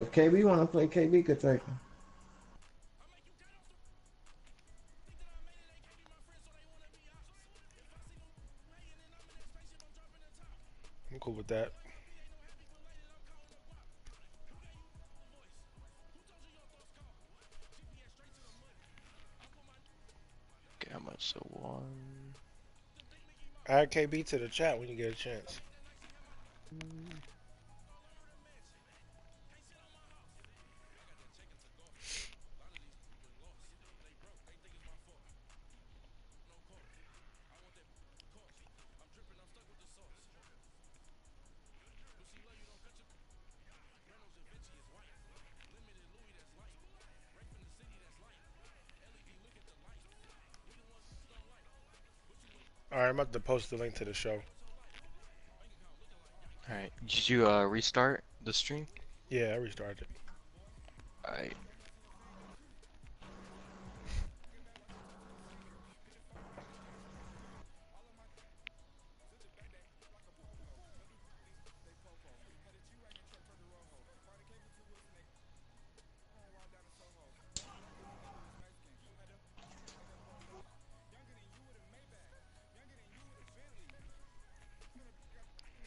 If KB want to play, KB could take him. I'm cool with that. Okay, how much? So one. Add KB to the chat when you get a chance. All right, I'm about to post the link to the show. All right. Did you restart the stream? Yeah, I restarted. All right.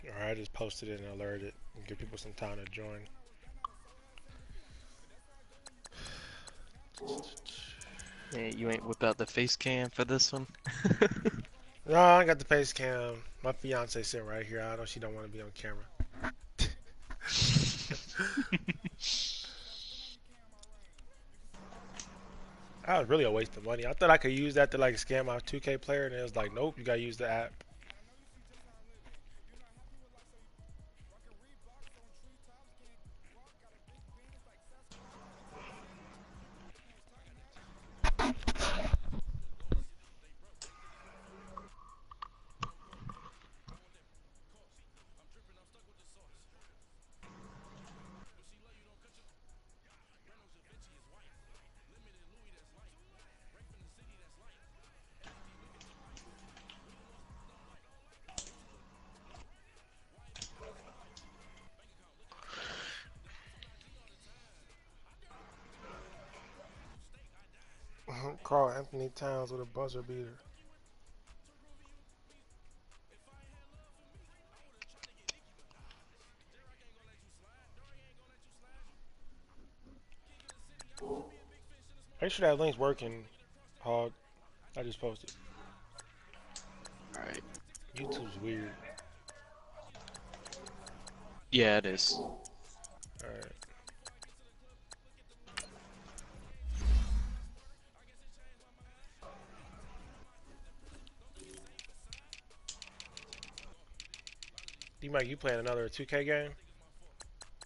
All right, I just posted it and alerted and give people some time to join. Hey, you ain't whip out the face cam for this one? No, I got the face cam. My fiance sitting right here. I know she don't want to be on camera. That was really a waste of money. I thought I could use that to like scam my 2K player, and it was like, nope, you gotta use the app. Carl Anthony Towns with a buzzer beater. Make sure that link's working, Hog. I just posted. All right. YouTube's weird. Yeah, it is. Alright. D-Mike, you playing another 2K game?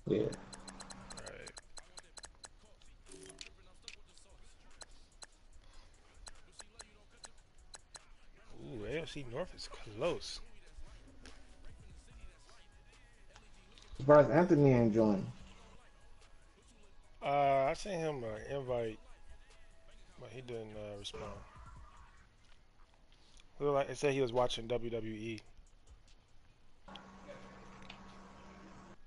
Yeah. Alright. Ooh, AFC North is close. Surprised Anthony ain't joined. I sent him an invite, but he didn't respond. It said he was watching WWE.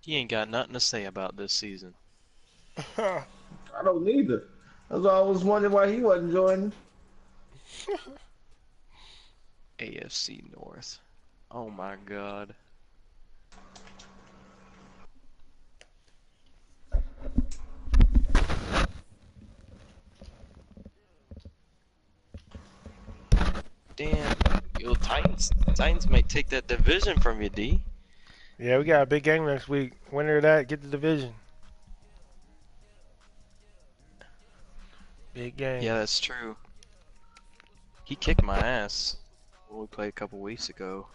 He ain't got nothing to say about this season. I don't neither. That's why I was wondering why he wasn't joining. AFC North. Oh my God. Damn. Yo, Titans might take that division from you, D. Yeah, we got a big game next week. Winner of that, get the division. Big game. Yeah, that's true. He kicked my ass when we played a couple weeks ago.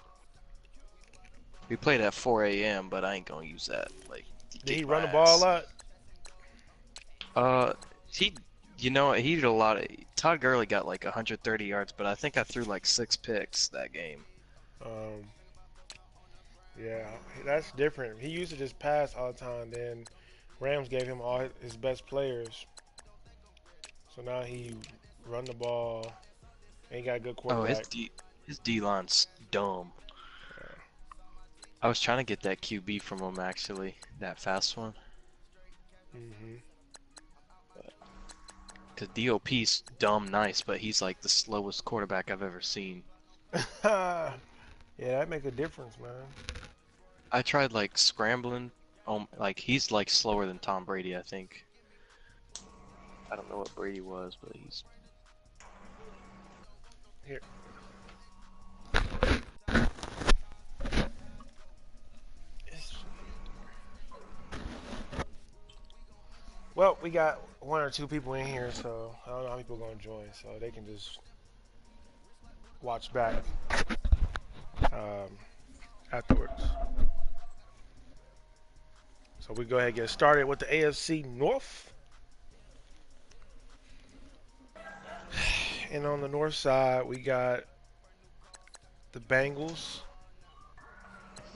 We played at 4 a.m., but I ain't gonna use that. Like, he Did he kicked run my the ball a ass. lot? He, he did a lot of. Todd Gurley got like 130 yards, but I think I threw like 6 picks that game. Um, yeah, that's different. He used to just pass all the time. Then Rams gave him all his best players, so now he run the ball. And he got a good Oh, quarterback. his D line's dumb. I was trying to get that QB from him actually, that fast one. Mm-hmm. Cause DOP's dumb nice, but he's like the slowest quarterback I've ever seen. Yeah, that make a difference, man. I tried like scrambling. Like he's like slower than Tom Brady, I think. I don't know what Brady was, but he's. Here. Well, we got one or two people in here, so I don't know how people are gonna join, so they can just watch back afterwards. So we go ahead and get started with the AFC North. And on the north side, we got the Bengals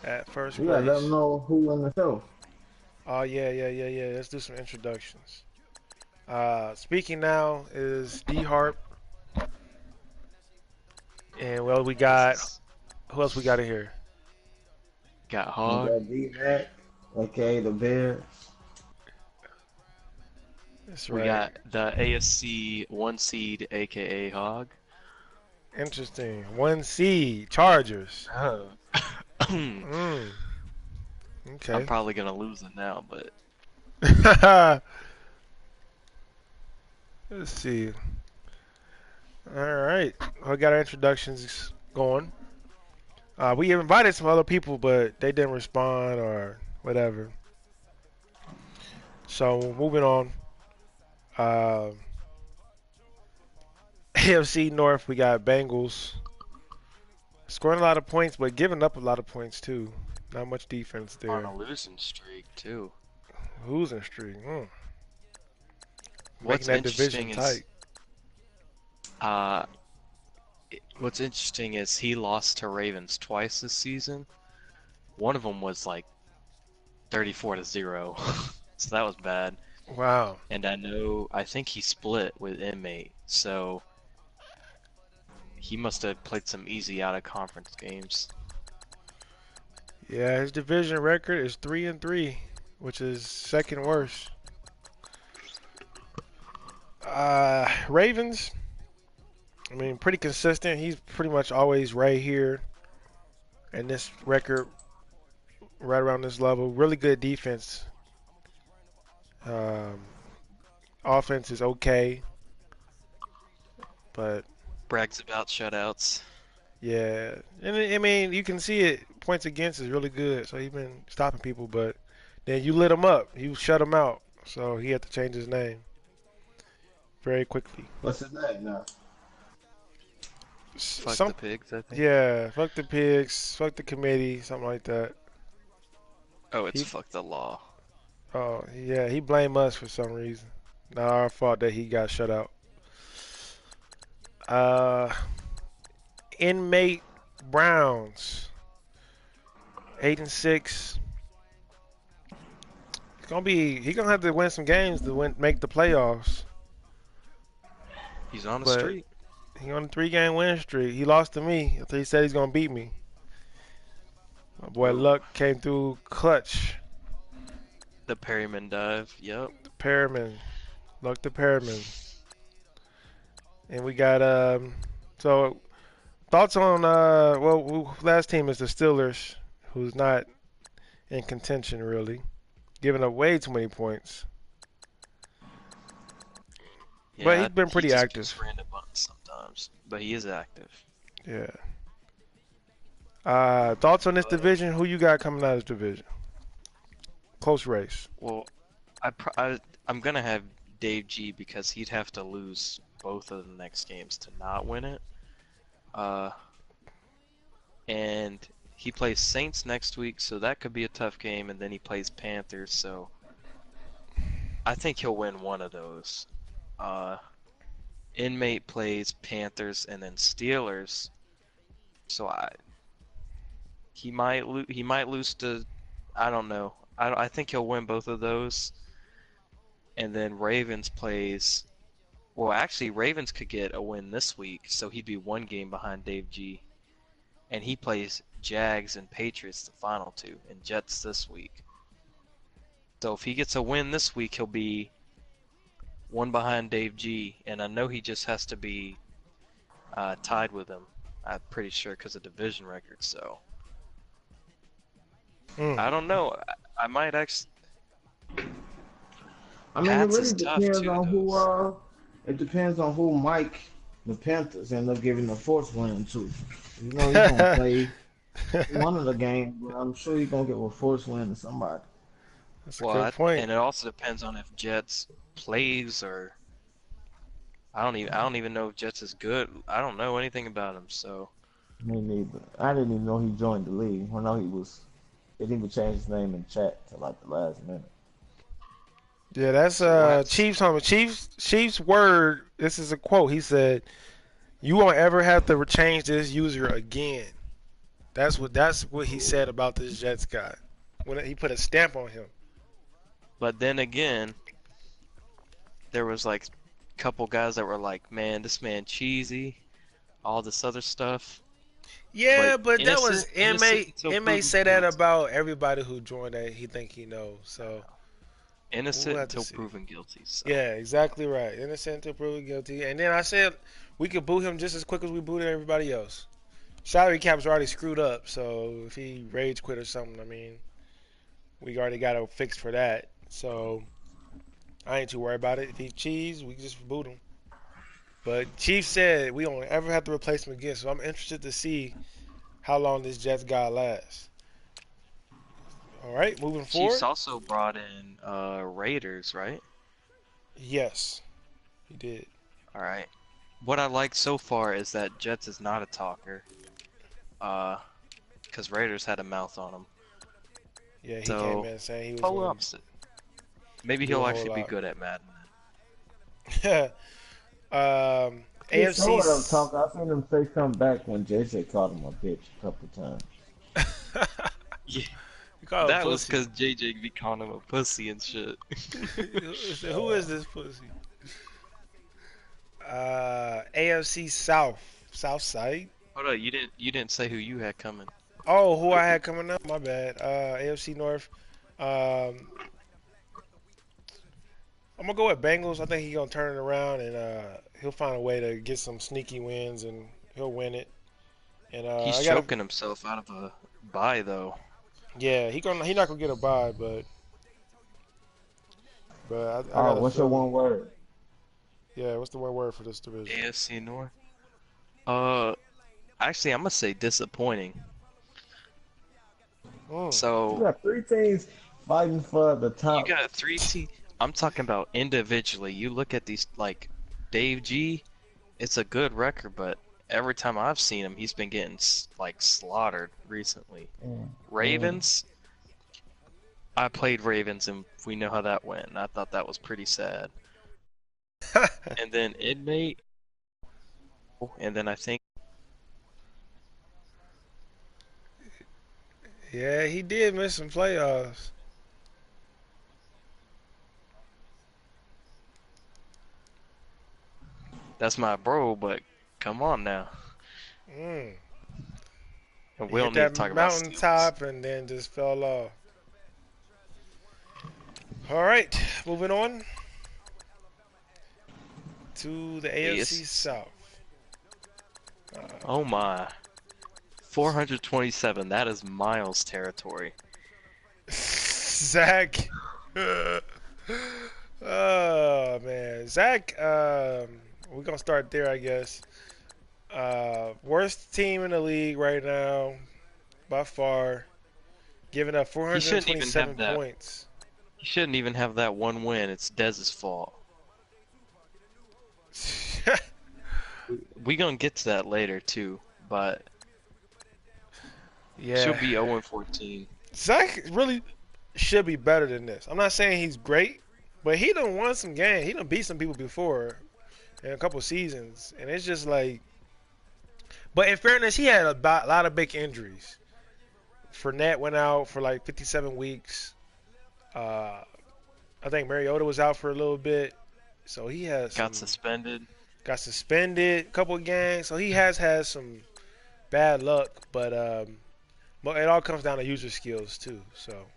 at first You gotta let place. them know who in the show. Oh, yeah. Let's do some introductions. Speaking now is D Harp. And well, we got, who else we got in here? Got You Hog. got D-Mac, aka the Bears. That's We right. got the AFC 1 seed, aka Hog. Interesting. 1 seed, Chargers. Oh. Mm. I'm Okay. probably gonna lose it now, but Let's see. All right. We got our introductions going. We invited some other people, but they didn't respond or whatever. So moving on. AFC North, we got Bengals scoring a lot of points, but giving up a lot of points too. Not much defense on there. a losing streak too. Losing streak. What's Making that division interesting is, tight. what's interesting is he lost to Ravens twice this season. One of them was like 34-0, so that was bad. Wow. And I think he split with Inmate, so he must have played some easy out of conference games. Yeah, his division record is 3-3, which is second worst. Ravens, I mean, pretty consistent. He's pretty much always right here. And this record, right around this level. Really good defense. Offense is okay. But, Brags about shutouts. yeah. And I mean, you can see it. Points against is really good. So he's been stopping people. But then you lit him up. You shut him out. So he had to change his name very quickly. What's his name now? Fuck the pigs, I think. Yeah, fuck the pigs, fuck the committee, something like that. Oh, it's fuck the law. Oh, yeah, he blamed us for some reason. Not our fault that he got shut out. Inmate Browns, 8-6. He gonna have to win some games to make the playoffs. He's on the But street. he on a 3-game win streak. He lost to me after he said he's gonna beat me. My boy Luck came through clutch. The Perryman dive. Yep. Perriman. Luck the Perriman. And we got so thoughts on last team is the Steelers, who's not in contention really, giving up way too many points. Yeah, But he's been pretty he just active. gets random buttons sometimes, but he is active. Yeah. Thoughts on this division? Who you got coming out of this division? Close race. Well, I'm gonna have Dave G because he'd have to lose both of the next games to not win it. And he plays Saints next week, so that could be a tough game, and then he plays Panthers, so I think he'll win one of those. Inmate plays Panthers and then Steelers, so he might lose to, I don't know. I think he'll win both of those. And then Ravens plays, well, actually Ravens could get a win this week, so he'd be one game behind Dave G. And he plays Jags and Patriots the final two, and Jets this week. So if he gets a win this week, he'll be one behind Dave G, and I know he just has to be tied with him. I'm pretty sure because of division record. So I don't know. I might actually. I mean, Pats it is really tough depends too. on who. It depends on who Mike the Panthers end up giving the fourth win to. You know, he's gonna play one of the games, but I'm sure he's gonna give a fourth win to somebody. That's a good Well, point. and it also depends on if Jets plays or I don't even know if Jets is good. I don't know anything about him, so Me neither. I didn't even know he joined the league. I know he was. They didn't even change his name in chat till like the last minute. Yeah, that's so we'll have to see. Chiefs home. Chiefs word. This is a quote. He said, "You won't ever have to change this user again." That's what he said about this Jets guy. When he put a stamp on him. But then again, there was like a couple guys that were like, "Man, this man cheesy," all this other stuff. Yeah, But but that was innocent until it may proven say that guilty. about everybody who joined that he think he knows. So we'll Innocent have to until see. proven guilty. So Yeah, exactly right. Innocent until proven guilty. And then I said we could boot him just as quick as we booted everybody else. Salary cap's already screwed up, so if he rage quit or something, I mean, we already got a fix for that. So I ain't too worried about it. If he cheese, we can just boot him. But Chief said we don't ever have to replace him again, so I'm interested to see how long this Jets guy lasts. All right, moving Chiefs forward. also brought in Raiders, right? Yes, he did. All right. What I like so far is that Jets is not a talker. Because Raiders had a mouth on him. Yeah, he came So in saying he was total going opposite. Maybe to do he'll a whole actually be lot. good at Madden. He's sort of AFC. talk. I seen him say something back when JJ called him a bitch a couple times. Yeah, You call him that was pussy. because JJ be calling him a pussy and shit. Who is this pussy? AFC South, South Side. Hold up, you didn't say who you had coming. Oh, who I had coming up? My bad. AFC North. Um, I'm gonna go with Bengals. I think he's gonna turn it around and he'll find a way to get some sneaky wins and he'll win it. And He's I got to choking himself out of a bye though. yeah, he not gonna get a bye, but I Oh, got a what's your feeling. one word? Yeah, what's the one word for this division? AFC North. Uh, actually, I'm gonna say disappointing. Mm. You So got three teams fighting for the you top. got three teams. I'm talking about individually. You look at these like Dave G. It's a good record, but every time I've seen him, he's been getting like slaughtered recently. Mm, mm. Ravens. I played Ravens, and we know how that went. And I thought that was pretty sad. And then Inmate, and then I think Yeah, he did miss some playoffs. that's my bro. But come on now, Mm. and He we hit don't need to that talk about Steelers. mountaintop and then just fell off. All right, moving on to the AFC Yes. South. Uh, Oh my. 427. That is Miles territory. Zach. Oh man, Zach. We're gonna start there, I guess. Worst team in the league right now by far, giving up He shouldn't even have 427 that. points. He shouldn't even have that one win. It's Dez's fault. We gonna get to that later too, but she'll Yeah, be 0-14. Zach really should be better than this. I'm not saying he's great, but he done won some games. He done beat some people before in a couple seasons, and it's just like. But in fairness, he had a lot of big injuries. Fournette went out for like 57 weeks. Uh, I think Mariota was out for a little bit, so he has Got some suspended. got suspended a couple of games. So he has had some bad luck, but it all comes down to user skills too. So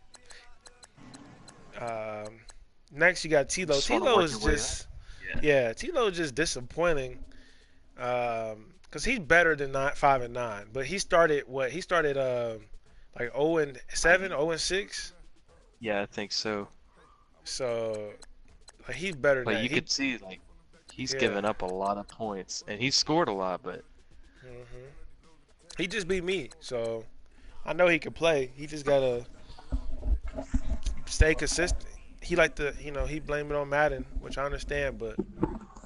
Next, you got Tilo. Just want to Tilo work is your way up. just, Yeah. yeah, Tilo is just disappointing. Because he's better than 5 and 9, but he started what? He started like 0 and 7, 0 and 6. Yeah, I think so. So like he's better than But that. you could see like he's Yeah. given up a lot of points, and he scored a lot. But hmm He just beat me, so I know he can play. He just gotta stay consistent. He like to, he blamed it on Madden, which I understand, but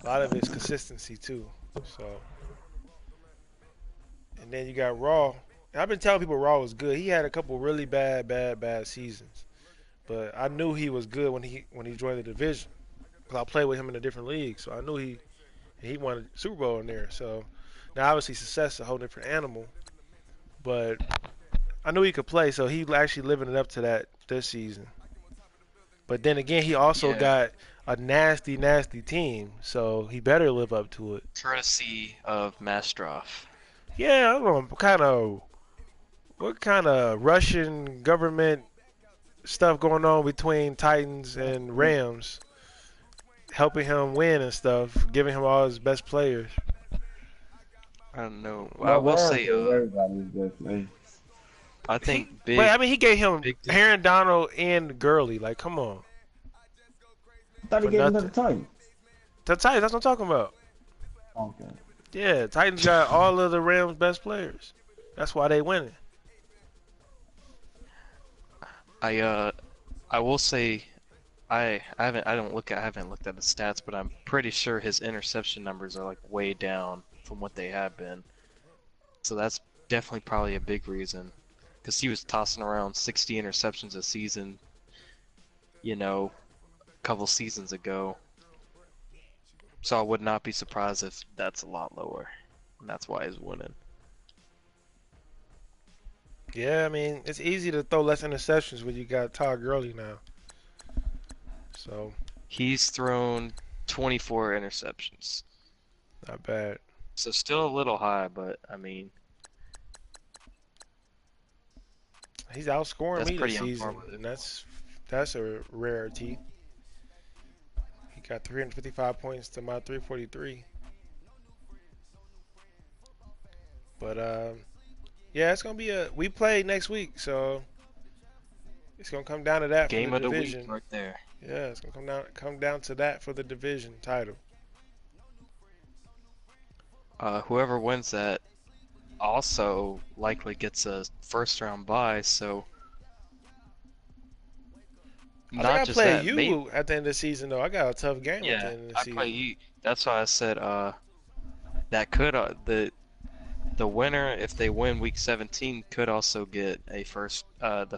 a lot of it's consistency too. So, and then you got Raw. And I've been telling people Raw was good. He had a couple really bad seasons, but I knew he was good when he joined the division. Cause I played with him in a different league, so I knew he won a Super Bowl in there. So now obviously success is a whole different animal, but I knew he could play, so he actually living it up to that this season. But then again, he also yeah, got a nasty team, so he better live up to it. courtesy of Mastrov. Yeah, I don't know what kind of Russian government stuff going on between Titans and Rams, helping him win and stuff, giving him all his best players. I don't know. I No, will Rams say, gave everybody his best play. I He, think but I big, mean, he gave him big. Aaron Donald and Gurley. Like, come on, I thought he for gave him to the nothing. Titans. The Titans, that's what I'm talking about. Okay. Yeah, Titans got all of the Rams' best players. That's why they winning. I will say, I haven't looked at the stats, but I'm pretty sure his interception numbers are like way down from what they have been. So that's definitely probably a big reason, because he was tossing around 60 interceptions a season, a couple seasons ago. So I would not be surprised if that's a lot lower, and that's why he's winning. Yeah, I mean, it's easy to throw less interceptions when you got Todd Gurley now. So, He's thrown 24 interceptions, not bad. so still a little high, but I mean He's outscoring that's me this pretty on par season, with it. and that's a rarity. He got 355 points to my 343. But yeah, it's gonna be we play next week, so it's gonna come down to that for the Game of the week division. right there. Yeah, it's gonna come down to that for the division title. Whoever wins that also likely gets a first round bye, so I think not I just play that, you at the end of the season though. I got a tough game at the yeah, end of the I play season. you. That's why I said that could the winner, if they win week 17, could also get the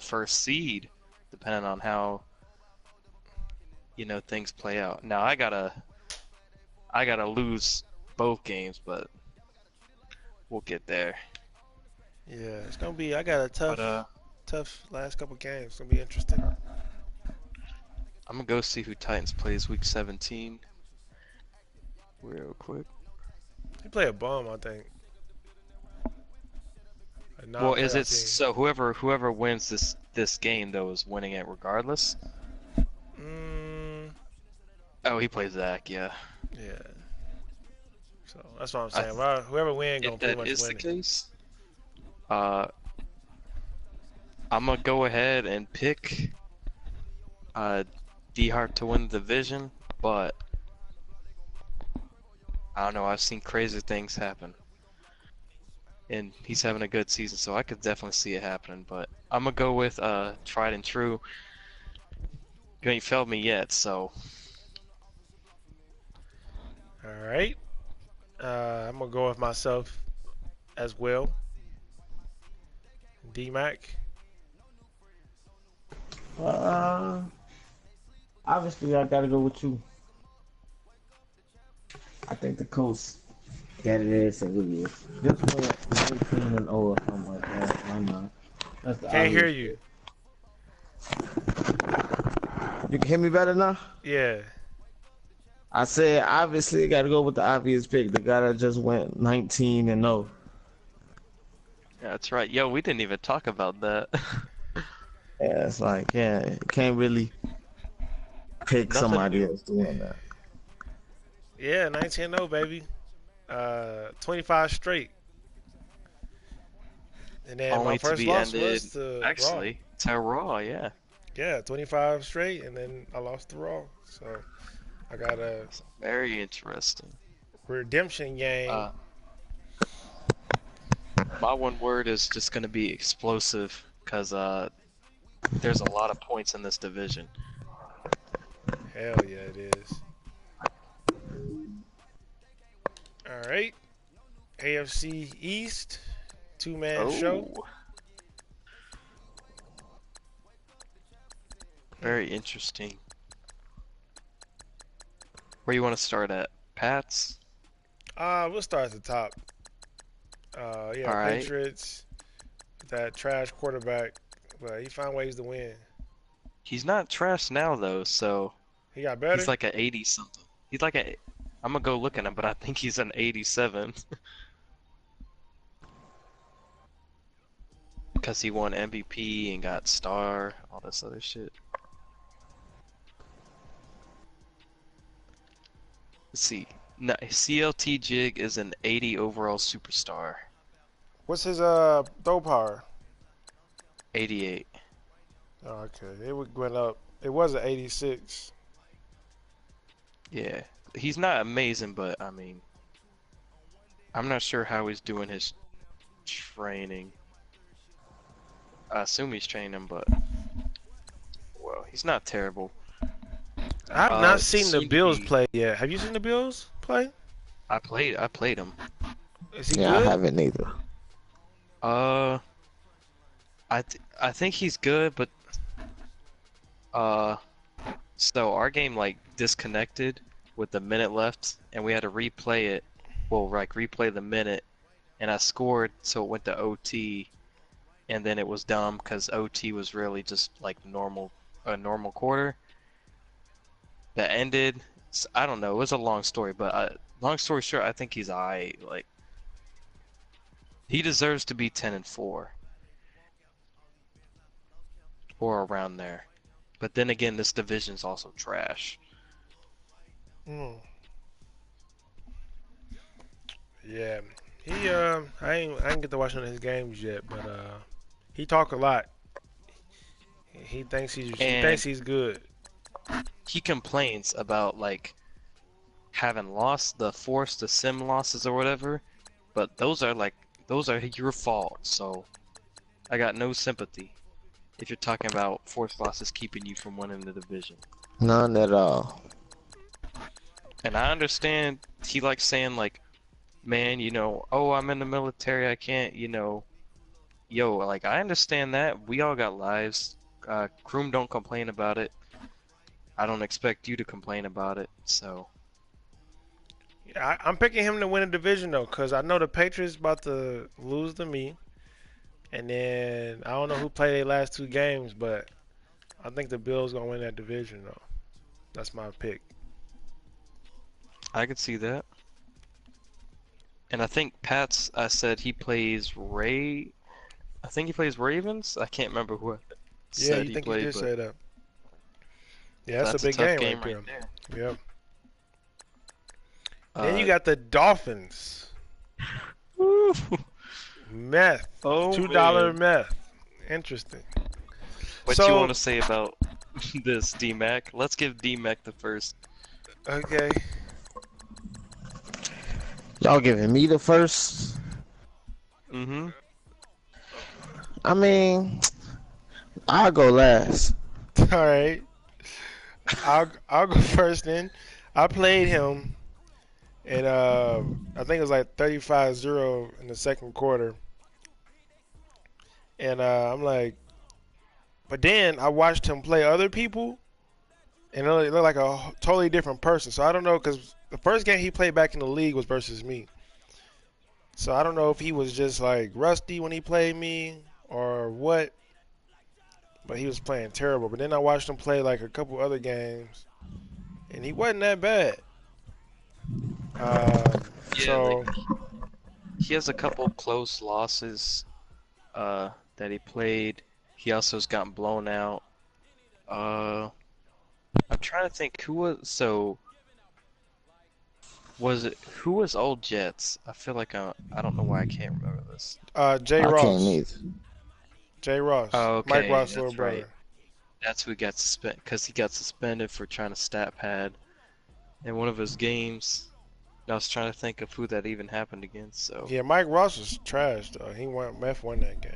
first seed, depending on how things play out. Now I gotta lose both games, but we'll get there. Yeah, it's gonna be. I got a But tough last couple games. It's gonna be interesting. I'm gonna go see who Titans plays week 17 real quick. He play a bum, I think. A Well, is non-playoff it team. so whoever wins this game though is winning it regardless? Mm, Oh, he plays Zach, yeah. yeah. So that's what I'm I saying. Well, whoever wins gonna If pretty that much is the win it. case, uh, I'm gonna go ahead and pick D Hart to win the division, but I don't know. I've seen crazy things happen, and he's having a good season, so I could definitely see it happening. But I'm gonna go with tried and true. You ain't failed me yet, so All right. I'm gonna go with myself as well. D-Mac. Uh, obviously, I gotta go with you. I think the Colts got it as it is. Just went 19-0 or something like that. Why not? That's the Can't hear obvious you. pick. You can hear me better now? Yeah. I said, obviously, you gotta go with the obvious pick. The guy that just went 19-0. yeah, that's right. Yo, we didn't even talk about that. Yeah, it's like, yeah, can't really pick Nothing somebody new. else doing that. Yeah, 19-0, baby. 25 straight. And then my Only to first be loss ended, was to Raw. actually, to Raw, yeah. Yeah, 25 straight, and then I lost to Raw. So I got a Very interesting. redemption game. Uh, my one word is just going to be explosive, because there's a lot of points in this division. Hell yeah, it is. All right. AFC East, two-man show. Oh, very interesting. Where you want to start at? Pats? We'll start at the top. Yeah, All right. Patriots, that trash quarterback, but he found ways to win. He's not trash now, though, so He got he's better. like an 80 something. He's like a. I'm gonna go look at him, but I think he's an 87. Because he won MVP and got star, all this other shit. Let's see. No, CLT Jig is an 80 overall superstar. What's his throw power? 88. Oh, okay, went up. It was an 86. Yeah. He's not amazing, but I mean, I'm not sure how he's doing his training. I assume he's training, but well, he's not terrible. I've not seen the Bills CB, play yet. Have you seen the Bills play? I played him. Is he Yeah, I good? haven't either. Uh, I think he's good, but so our game like disconnected with the minute left, and we had to replay it. Well, like replay the minute, and I scored, so it went to OT, and then it was dumb because OT was really just like a normal quarter that ended. I don't know. It was a long story, but long story short, I think he's like he deserves to be 10-4 or around there. But then again, this division's also trash. Mm. Yeah, he I ain't get to watch none of his games yet, but he talk a lot. He thinks And he's good. he complains about like having lost the forced sim losses or whatever, but those are your fault. So I got no sympathy if you're talking about forced losses keeping you from winning the division. None at all. And I understand he likes saying like, man, oh, I'm in the military, I can't, yo, like I understand that. We all got lives. Kroom don't complain about it. I don't expect you to complain about it. So Yeah, I'm picking him to win a division though, cause I know the Patriots about to lose to me, and then I don't know who played their last two games, but I think the Bills gonna win that division though. That's my pick. I could see that. And I think Pat's, I said he plays Ray. I think he plays Ravens. I can't remember who I Yeah, said you he think you played, did but say that? Yeah, that's a a big tough game game right right there. there. Yep. Then you Uh, got the Dolphins. woo. Meth. Oh $2 man. meth. Interesting. What you want So, to say about this, D-Mac? Let's give D-Mac the first. okay. Y'all giving me the first? Mm-hmm. I mean, I'll go last. All right. I'll go first then. I played him, and I think it was like 35-0 in the second quarter. And I'm like, but then I watched him play other people, and it looked like a totally different person. So I don't know, because the first game he played back in the league was versus me. So I don't know if he was just like rusty when he played me or what, but he was playing terrible. But then I watched him play like a couple other games, and he wasn't that bad. Yeah, like So he has a couple close losses that he played. He also has gotten blown out. I I'm trying to think who who was old Jets? I feel like I don't know why I can't remember this. Jay I can't Ross. either. Jay Ross. Oh, Mike okay, Ross' little that's right. brother. That's who got suspended because he got suspended for trying to stat pad in one of his games. I was trying to think of who that even happened against. So Yeah, Mike Ross was trash though. Meth won that game.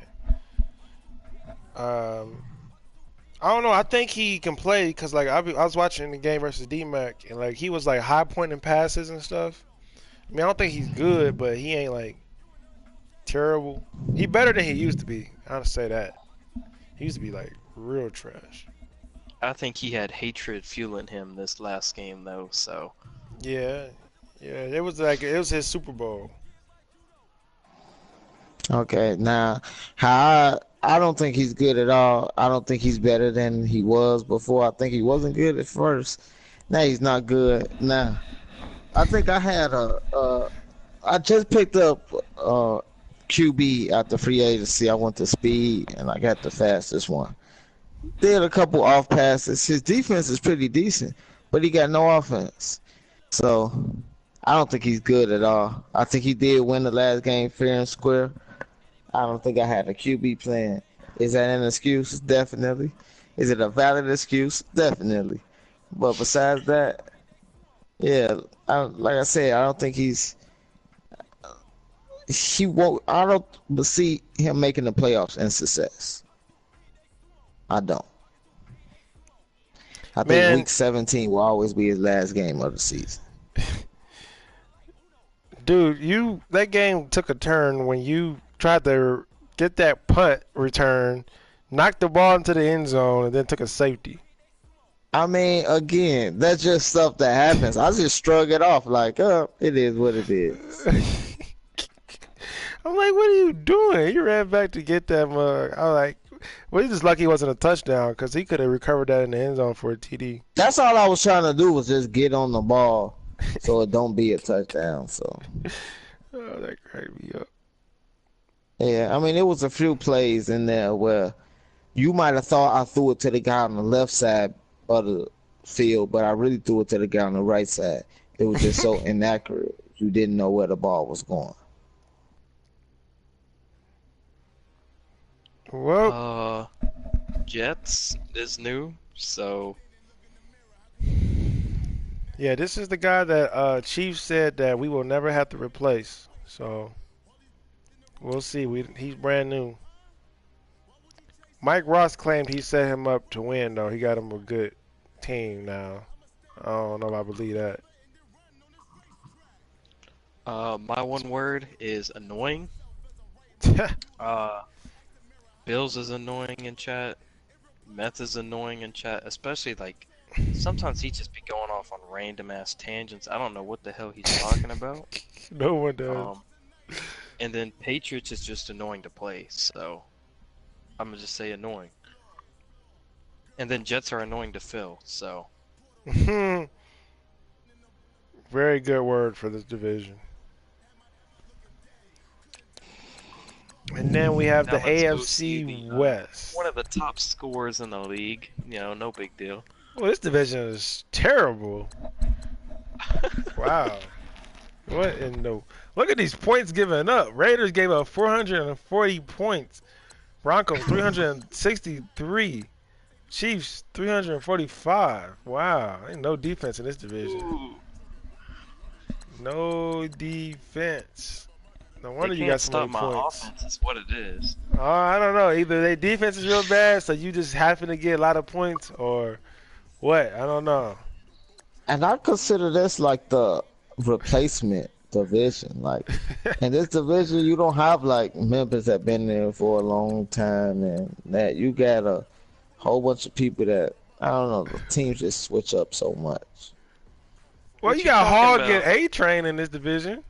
I don't know. I think he can play because like I was watching the game versus D-Mac and like he was like high pointing passes and stuff. I mean, I don't think he's good, but he ain't like terrible. He better than he used to be. I'll say that. He used to be like real trash. I think he had hatred fueling him this last game though. So Yeah, it was his Super Bowl. Okay, now I don't think he's good at all. I don't think he's better than he was before. I think he wasn't good at first. Now he's not good. Now I think I just picked up QB at the free agency. I went to speed and I got the fastest one. Did a couple off passes. His defense is pretty decent, but he got no offense. So I don't think he's good at all. I think he did win the last game fair and square. I don't think I had a QB plan. Is that an excuse? Definitely. Is it a valid excuse? Definitely. But besides that, yeah, like I said, I don't think he won't. I don't see him making the playoffs and success. I don't. I think Man, week 17 will always be his last game of the season. dude, that game took a turn when you tried to get that punt return, knocked the ball into the end zone, and then took a safety. I mean, again, that's just stuff that happens. I just shrug it off like, oh, it is what it is. I'm like, what are you doing? You ran back to get that mug. I'm like, well, he's just lucky it wasn't a touchdown because he could have recovered that in the end zone for a TD. That's all I was trying to do was just get on the ball so it don't be a touchdown. So, Oh, that cracked me up. yeah, I mean, it was a few plays in there where you might have thought I threw it to the guy on the left side of the field, but I really threw it to the guy on the right side. It was just so inaccurate. You didn't know where the ball was going. Well, Jets is new, so yeah, this is the guy that Chief said that we will never have to replace. So we'll see. He's brand new. Mike Ross claimed he set him up to win, though. He got him a good team now. I don't know if I believe that. my one word is annoying. Bills is annoying in chat. Meth is annoying in chat, especially like sometimes he just be going off on random ass tangents. I don't know what the hell he's talking about. No one does. And then Patriots is just annoying to play, so I'm gonna just say annoying. And then Jets are annoying to fill, so Very good word for this division. And then we have now the let's go see AFC the, West. one of the top scorers in the league. You know, no big deal. Well, this division is terrible. Wow. What in the... Look at these points given up. Raiders gave up 440 points. Broncos 363. Chiefs 345. Wow. Ain't no defense in this division. Ooh. No defense. No wonder They you can't got so stop many my points. offense. Is what it is. I don't know. Either their defense is real bad, so you just happen to get a lot of points, or what? I don't know. And I consider this like the replacement division. Like in this division, you don't have like members that been there for a long time, and that you got a whole bunch of people that I don't know. The teams just switch up so much. Well, What you you got talking Hog and about? A-Train in this division.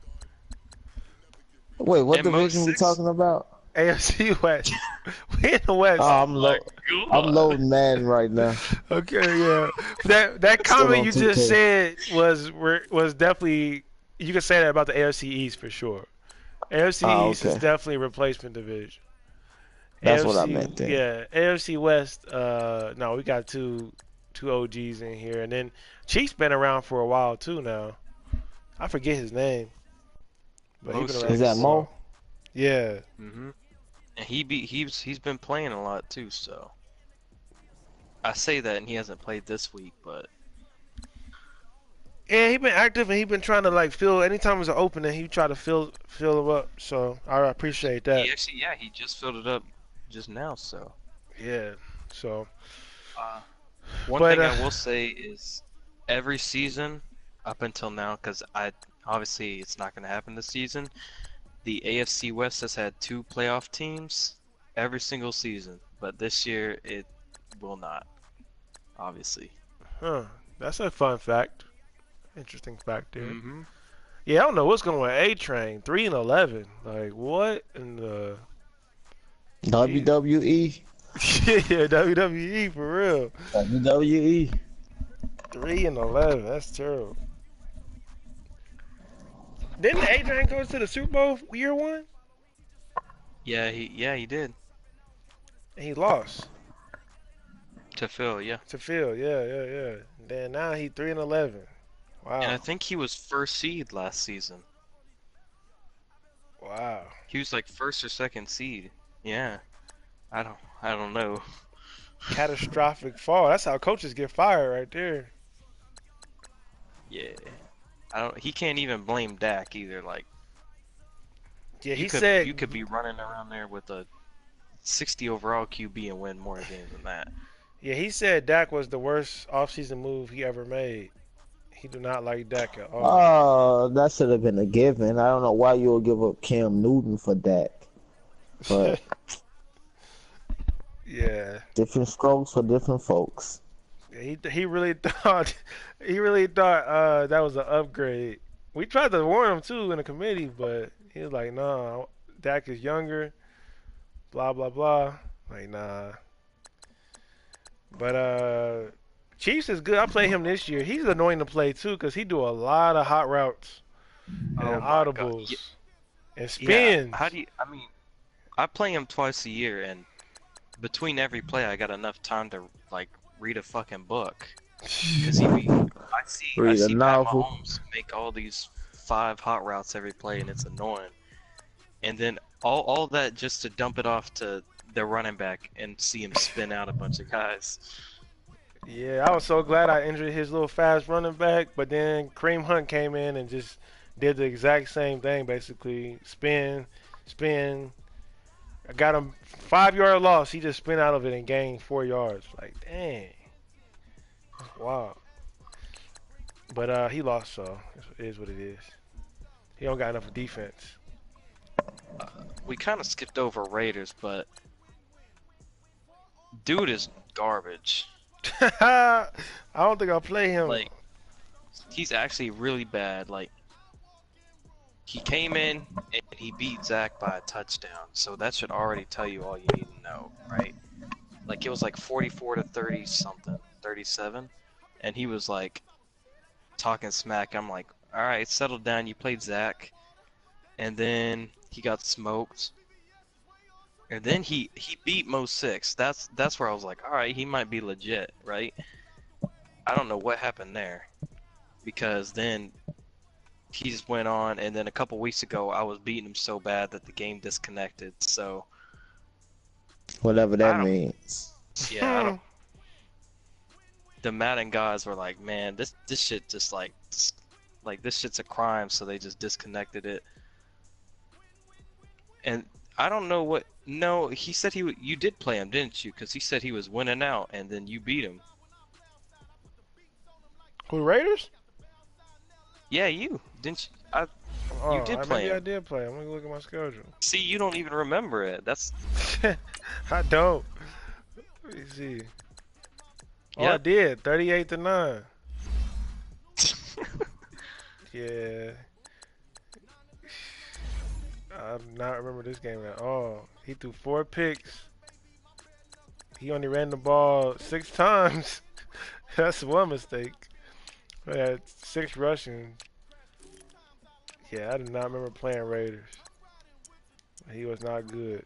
Wait, what And Mo division we 6? talking about? AFC West. We in the West. Oh, I'm God. loading Madden right now. Okay, yeah. That Still comment on you 2K. just said was definitely, you could say that about the AFC East for sure. AFC East is Okay. definitely a replacement division. That's what I AFC, meant then. yeah. AFC West. No, we got two two OGs in here, and then Chief's been around for a while too now. I forget his name, but he's been around Is for a that Mo? while. Yeah, Mhm. And he's been playing a lot too, so I say that and he hasn't played this week, but yeah, he been active and he been trying to like fill. Anytime there's an opening, he try to fill him up. So I appreciate that. he just filled it up just now, so Yeah. So, uh one but thing I will say is every season up until now, because I obviously it's not going to happen this season. The AFC West has had two playoff teams every single season, but this year it will not, obviously. that's a fun fact. Interesting fact there. Hmm. Yeah, I don't know what's going on with A Train. 3-11. Like what in the WWE. yeah, WWE for real. WWE. 3-11. That's terrible. Didn't A Train go to the Super Bowl year one? Yeah, he did. And he lost To Phil, yeah. to Phil. Yeah. Then now he 3-11. Wow. And I think he was first seed last season. Wow. He was like first or second seed. Yeah. I don't know. Catastrophic fall. That's how coaches get fired right there. Yeah. He can't even blame Dak either. Like Yeah, he you could said you could be running around there with a 60 overall QB and win more games than that. Yeah, he said Dak was the worst offseason move he ever made. He do not like Dak at all. Oh, that should have been a given. I don't know why you would give up Cam Newton for Dak. But yeah, different strokes for different folks. he really thought that was an upgrade. We tried to warn him too in the committee, but he was like, "No, Dak is younger." Blah blah blah. Like nah. But Chiefs is good. I play him this year. He's annoying to play too because he do a lot of hot routes and Oh my God. audibles Yeah, and yeah. spins. I mean, I play him twice a year, and between every play, I got enough time to like read a fucking book. Cause I see Read a Pat novel. Mahomes make all these 5 hot routes every play, and it's annoying. And then all that just to dump it off to the running back and see him spin out a bunch of guys. Yeah, I was so glad I injured his little fast running back, but then Kareem Hunt came in and just did the exact same thing basically. Spin. I got him 5-yard loss. He just spin out of it and gained 4 yards. Like, dang. Wow. But he lost, so it is what it is. He don't got enough defense. We kind of skipped over Raiders, but dude is garbage. I don't think I'll play him. Like, he's actually really bad. Like, he came in and he beat Zach by a touchdown, so that should already tell you all you need to know, right? Like, it was like 44 to 30 something, 37, and he was like talking smack. I'm like, all right, settle down. You played Zach, and then he got smoked. And then he beat Mo 6. That's where I was like, all right, he might be legit, right? I don't know what happened there, because then he just went on, and then a couple weeks ago I was beating him so bad that the game disconnected. So Whatever I that don't- means. yeah, I don't. The Madden guys were like, man, this shit just like this shit's a crime, so they just disconnected it. And I don't know what. No, he said you did play him, didn't you? Because he said he was winning out, and then you beat him. Who, Raiders? Yeah, you didn't. Oh, did play maybe him. I did play him. Let me look at my schedule. See, you don't even remember it. That's I don't. Let me see. Oh, I Yep. did. 38-9. Yeah. I do not remember this game at all. He threw 4 picks. He only ran the ball 6 times. That's one mistake. He had 6 rushing. Yeah, I do not remember playing Raiders. He was not good.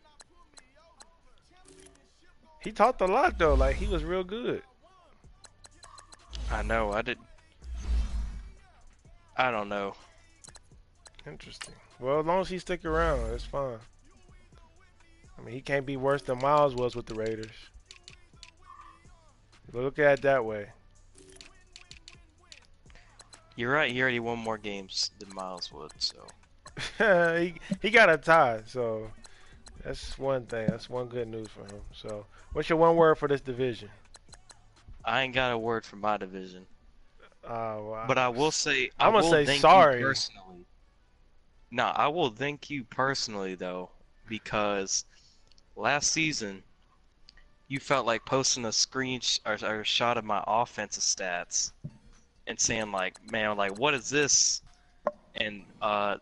He talked a lot though, like he was real good. I know. I don't know. Interesting. Well, as long as he stick around, it's fine. I mean, he can't be worse than Miles was with the Raiders. Look at it that way. You're right. He already won more games than Miles would. So he got a tie, so that's one thing. That's one good news for him. So, what's your one word for this division? I ain't got a word for my division. Well, But I will say, I'm I gonna will say thank sorry. you personally. No, I will thank you personally though, because last season you felt like posting a or a shot of my offensive stats and saying like, man, like what is this? And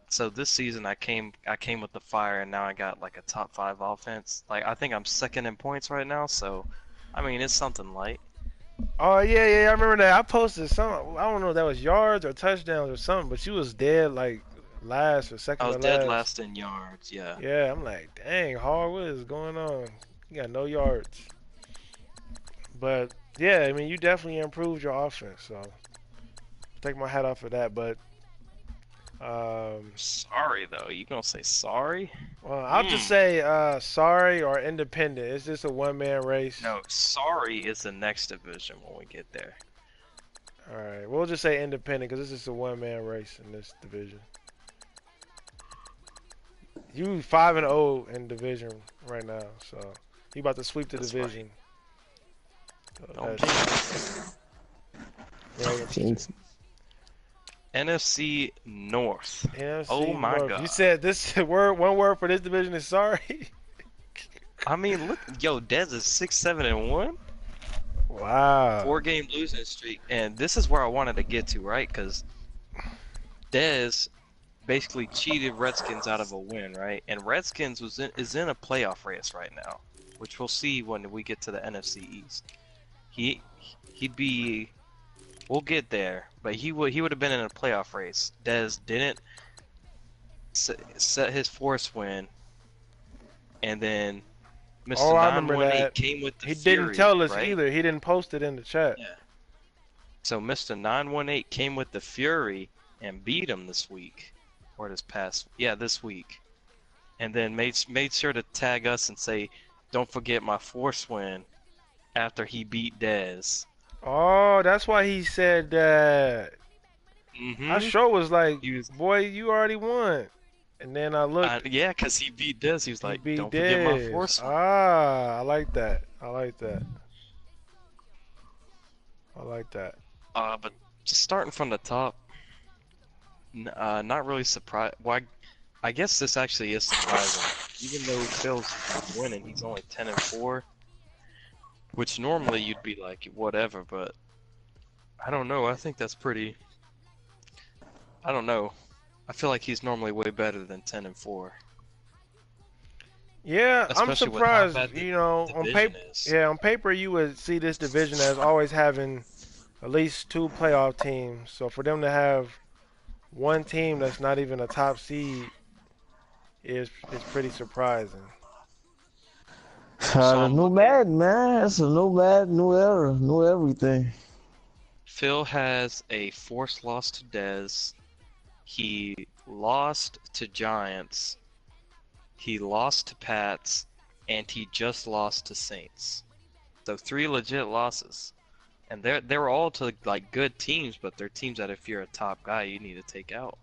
so this season I came with the fire, and now I got like a top 5 offense. Like I think I'm second in points right now, so I mean it's something light. Oh yeah, I remember that. I posted some. I don't know if that was yards or touchdowns or something, but you was dead like last or I second was to dead last. last in yards, yeah. Yeah, I'm like, dang, hard. What is going on? You got no yards. But yeah, I mean, you definitely improved your offense. So take my hat off for that. But Sorry though, you gonna say sorry? well, I'll just say sorry or independent. It's just a one-man race. No, sorry is the next division when we get there. All right, we'll just say independent because this is a one-man race in this division. You 5-0 in division right now, so you about to sweep the That's division. Don't That's very interesting. Jinx. NFC North. NFC Oh my North. God. You said this word. One word for this division is sorry. I mean, look, yo, Dez is 6-7-1, Wow. 4-game losing streak, and this is where I wanted to get to, right? Because Dez basically cheated Redskins out of a win, right? And Redskins is in a playoff race right now, which we'll see when we get to the NFC East. He'd be, we'll get there, but he would have been in a playoff race. Dez didn't set his force win, and then Mr. Oh, I remember 918 that. came with the He Fury, didn't tell us right? either. He didn't post it in the chat. Yeah. So Mr. 918 came with the Fury and beat him this week, or this week, and then made sure to tag us and say, "Don't forget my force win," after he beat Dez. Oh, that's why he said that. I sure was like, boy, you already won. And then I looked. Yeah, because he beat Dez. He was like, beat "Don't forget my Dez. force win." Ah, I like that. I like that. I like that. But just starting from the top, not really surprised. Well, I guess this actually is surprising. Even though Phil's winning, he's only 10-4, which normally you'd be like, whatever. But I don't know. I think that's pretty. I don't know. I feel like he's normally way better than 10-4. Yeah, I'm Especially with how surprised. bad the You know, on division paper, is. yeah, on paper you would see this division as always having at least 2 playoff teams. So for them to have one team that's not even a top seed is pretty surprising. The new Madden, man. It's a new Madden, new era, new everything. Phil has a forced loss to Dez. He lost to Giants. He lost to Pats, and he just lost to Saints. So 3 legit losses, and they were all to like good teams, but they're teams that if you're a top guy, you need to take out.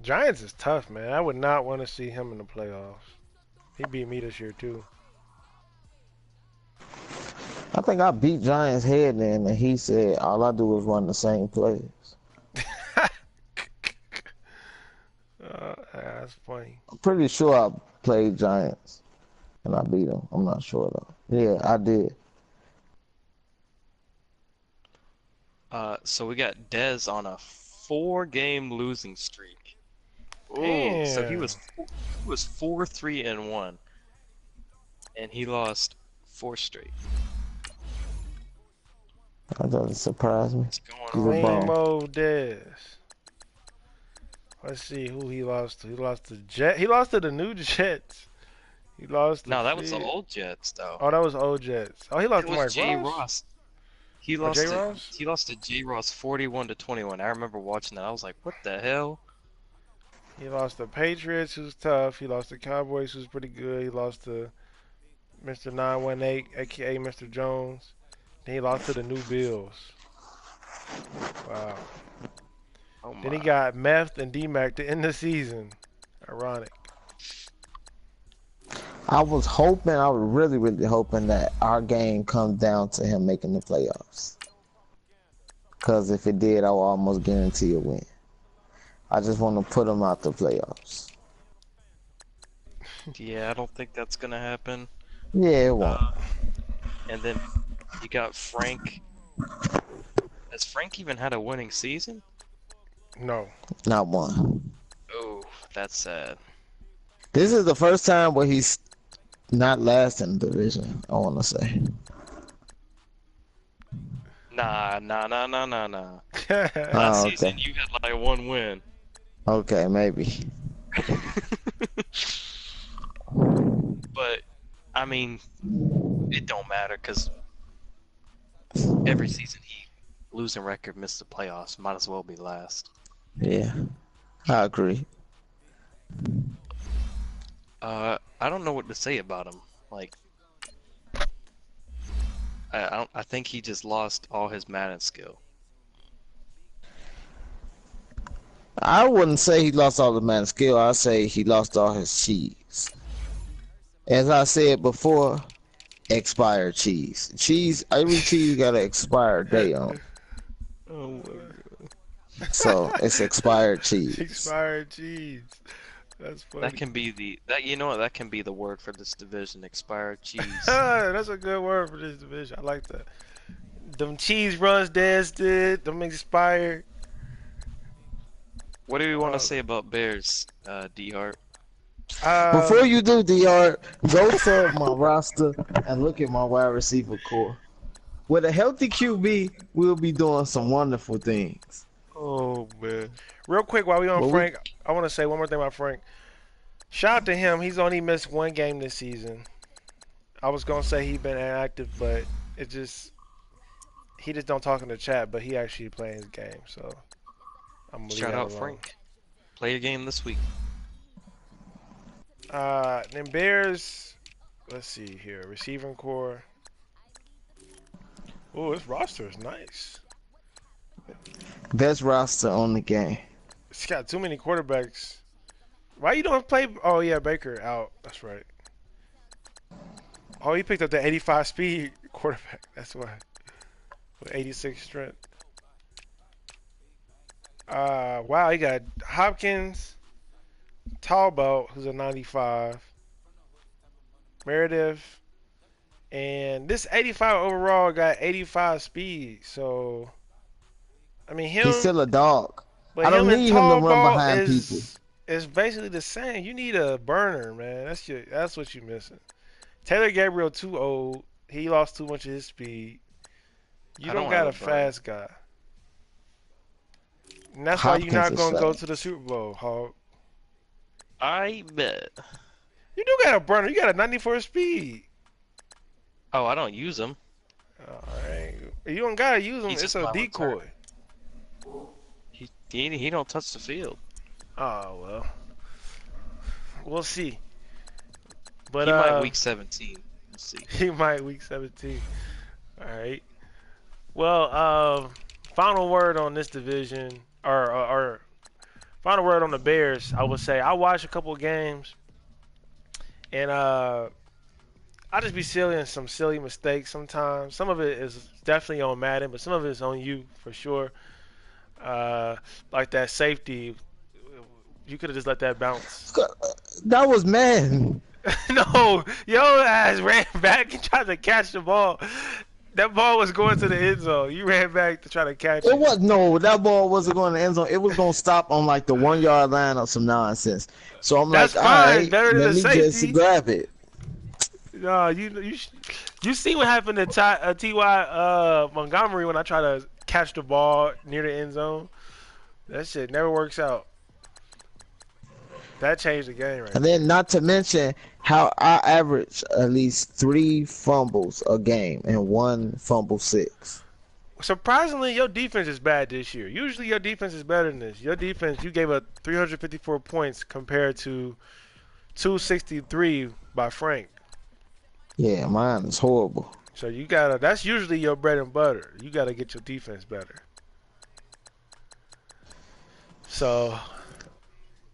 Giants is tough, man. I would not want to see him in the playoffs. He beat me this year too. I think I beat Giants head in, and he said all I do is run the same plays. That's funny. I'm pretty sure I played Giants, and I beat them. I'm not sure though. Yeah, I did. So we got Dez on a 4-game losing streak. Damn. So he was 4-3-1, and he lost 4 straight. That doesn't surprise me. What's going He's on? a bum. Primo Dez. Let's see who he lost to. He lost to Jet. He lost to the new Jets. He lost to No, that was the old Jets though. Oh, that was old Jets. Oh, he lost It to was Mike Jay Ross. Ross. He For J lost to Ross? he lost to J Ross 41-21. I remember watching that. I was like, what the hell? He lost to Patriots, who's tough. He lost to Cowboys, who's pretty good. He lost to Mr. 918, aka Mr. Jones. Then he lost to the new Bills. Wow. Oh Then he my. got Meth and D-Mac to end the season. Ironic. I was hoping, I was really, really hoping that our game comes down to him making the playoffs. Because if it did, I would almost guarantee a win. I just want to put him out the playoffs. Yeah, I don't think that's gonna happen. Yeah, it won't. And then you got Frank. Has Frank even had a winning season? No. Not one. Oh, that's sad. This is the first time where he's not last in the division, I want to say. Nah. Yeah, Last Oh, season okay. you had like one win. Okay, maybe. But I mean, it don't matter because every season he losing record missed the playoffs. Might as well be last. Yeah, I agree. I don't know what to say about him. Like, I think he just lost all his Madden skill. I wouldn't say he lost all the man skill. I'd say he lost all his cheese. As I said before, expired cheese. Every cheese got an expired date on it. Oh my god. So it's expired cheese. expired cheese. That's funny. That can be you know what, that can be the word for this division, expired cheese. That's a good word for this division. I like that. Them cheese runs Dez did, them expired. What do we want to say about Bears, D-Hart? Before you do, DR, go to my roster and look at my wide receiver core. With a healthy QB, we'll be doing some wonderful things. Oh man. Real quick, while we on Well, Frank, I want to say one more thing about Frank. Shout out to him. He's only missed one game this season. I was gonna say he's been inactive, but he just don't talk in the chat. But he actually playing his game, so I'm gonna leave Shout that out alone. Frank. Play your game this week. Then Bears. Let's see here, receiving core. Oh, this roster is nice. Best roster on the game. It's got too many quarterbacks. Why you don't play? Oh yeah, Baker out. That's right. Oh, he picked up the 85 speed quarterback. That's why. With 86 strength. Wow, he got Hopkins, Talbot, who's a 95, Meredith, and this 85 overall got 85 speed. So, I mean, He's still a dog. I don't him and need him to run Talbot behind people. is basically the same. You need a burner, man. That's what you're missing. Taylor Gabriel too old. He lost too much of his speed. You I don't don't got have a a burner. fast guy. And that's why you're not Hopkins is going to go fast. to the Super Bowl, Hog. I bet. You do got a burner. You got a 94 speed. Oh, I don't use them. Alright. You don't got to use them. He's It's just a my decoy. He don't touch the field. Oh, well. We'll see. But He might week 17. Let's see. He might week 17. Alright. Well, final word on this division, or final word on the Bears. I would say I watched a couple of games, and I just be silly and some silly mistakes sometimes. Some of it is definitely on Madden, but some of it is on you for sure. Like that safety, you could have just let that bounce. That was man. No, your ass ran back and tried to catch the ball. That ball was going to the end zone. You ran back to try to catch It it. was no, that ball wasn't going to the end zone. It was going to stop on like the 1 yard line or some nonsense. So I'm That's like, fine. all right, Better than let the me just safety. grab it. No, you see what happened to Ty Montgomery when I try to catch the ball near the end zone? That shit never works out. That changed the game right And there. then not to mention how I average at least 3 fumbles a game and 1 fumble 6. Surprisingly, your defense is bad this year. Usually, your defense is better than this. Your defense, you gave up 354 points compared to 263 by Frank. Yeah, mine is horrible. So you gotta. That's usually your bread and butter. You gotta get your defense better. So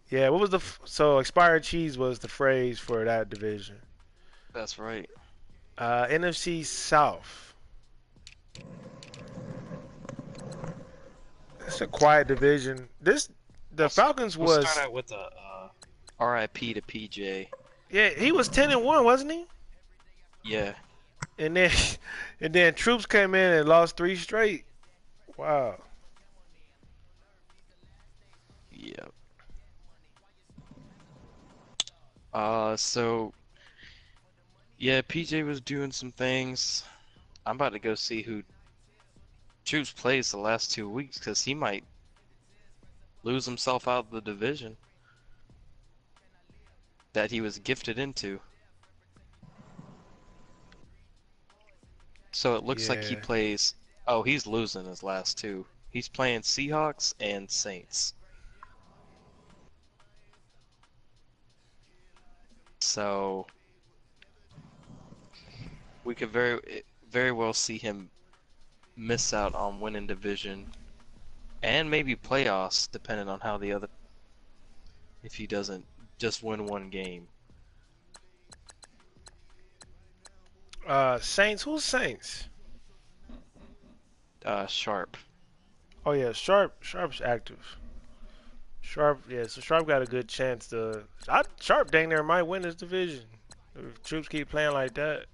yeah, what was so expired cheese was the phrase for that division. That's right. NFC South. It's a quiet division. The Falcons We'll was start out with a RIP to PJ. yeah, he was 10-1, wasn't he? Yeah. And then and then Troops came in and lost 3 straight. Wow. Yep. So yeah, PJ was doing some things. I'm about to go see who Troops plays the last 2 weeks because he might lose himself out of the division that he was gifted into. So it looks like he Yeah. plays. Oh, he's losing his last 2. He's playing Seahawks and Saints. So we could very well see him miss out on winning division and maybe playoffs, depending on how if he doesn't just win one game. Saints. Who's Saints? Sharp. Oh yeah, Sharp's active. Sharp, yeah. So Sharp got a good chance to. Sharp dang near might win this division if Troops keep playing like that.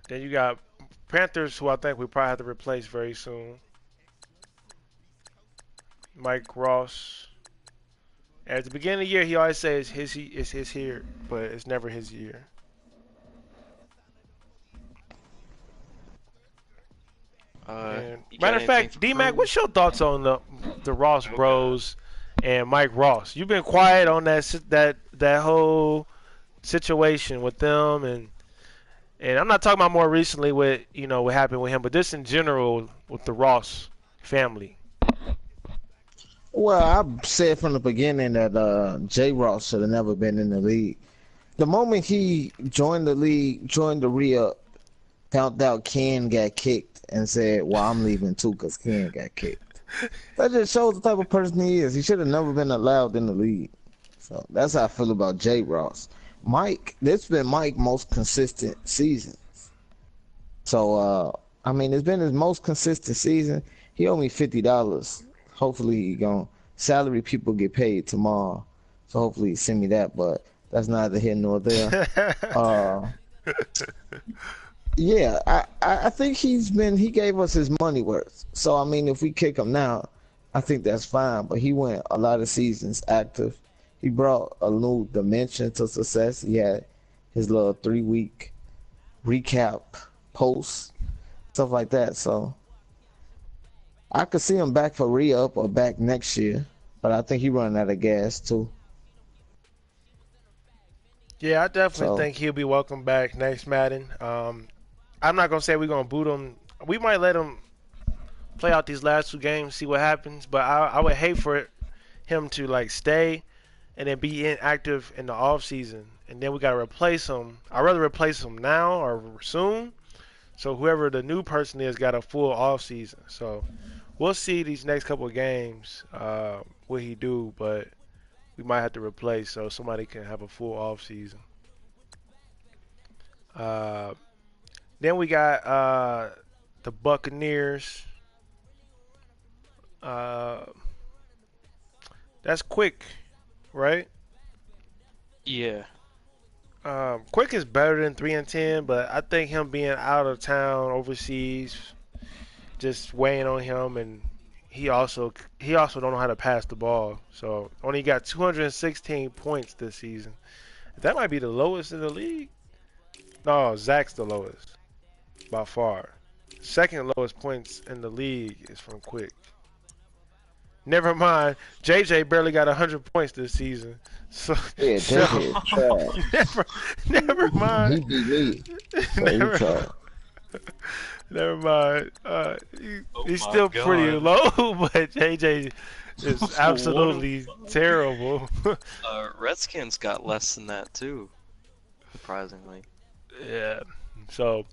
Then you got Panthers, who I think we probably have to replace very soon. Mike Ross. At the beginning of the year, he always says it's his year, but it's never his year. And You got matter of anything fact, for D-Mac, Cruz? what's your thoughts on the Ross Bros and Mike Ross? You've been quiet on that whole situation with them, and I'm not talking about more recently with what happened with him, but this in general with the Ross family. Well, I said from the beginning that J. Ross should have never been in the league. The moment he joined the league, joined the re-up, found out Ken got kicked, and said, well, I'm leaving too because Ken got kicked. That just shows the type of person he is. He should have never been allowed in the league. So that's how I feel about J. Ross. Mike, this has been Mike's most consistent season. So, it's been his most consistent season. He owed me $50. Hopefully he gonna salary people get paid tomorrow. So hopefully he send me that, but that's neither here nor there. Yeah, I think he gave us his money worth. So if we kick him now, I think that's fine. But he went a lot of seasons active. He brought a new dimension to success. He had his little 3-week recap posts, stuff like that. So I could see him back for re-up or back next year. But I think he running out of gas too. Yeah, I definitely think he'll be welcome back next Madden. I'm not gonna say we're gonna boot him. We might let him play out these last 2 games, see what happens. But I would hate for him to stay and then be inactive in the off season, and then we gotta replace him. I'd rather replace him now or soon, so whoever the new person is got a full off season. So we'll see these next couple of games what he do, but we might have to replace so somebody can have a full off season. Then we got the Buccaneers. That's Quick, right? Yeah. Quick is better than 3-10, but I think him being out of town overseas just weighing on him, and he also don't know how to pass the ball. So only got 216 points this season. That might be the lowest in the league. No, Zach's the lowest by far. Second lowest points in the league is from Quick. Never mind, JJ barely got 100 points this season. So yeah, JJ never mind. He beat me. So Never mind. Oh He's my still pretty God. low, but JJ is What a absolutely terrible. Redskins got less than that too, surprisingly. Yeah. So,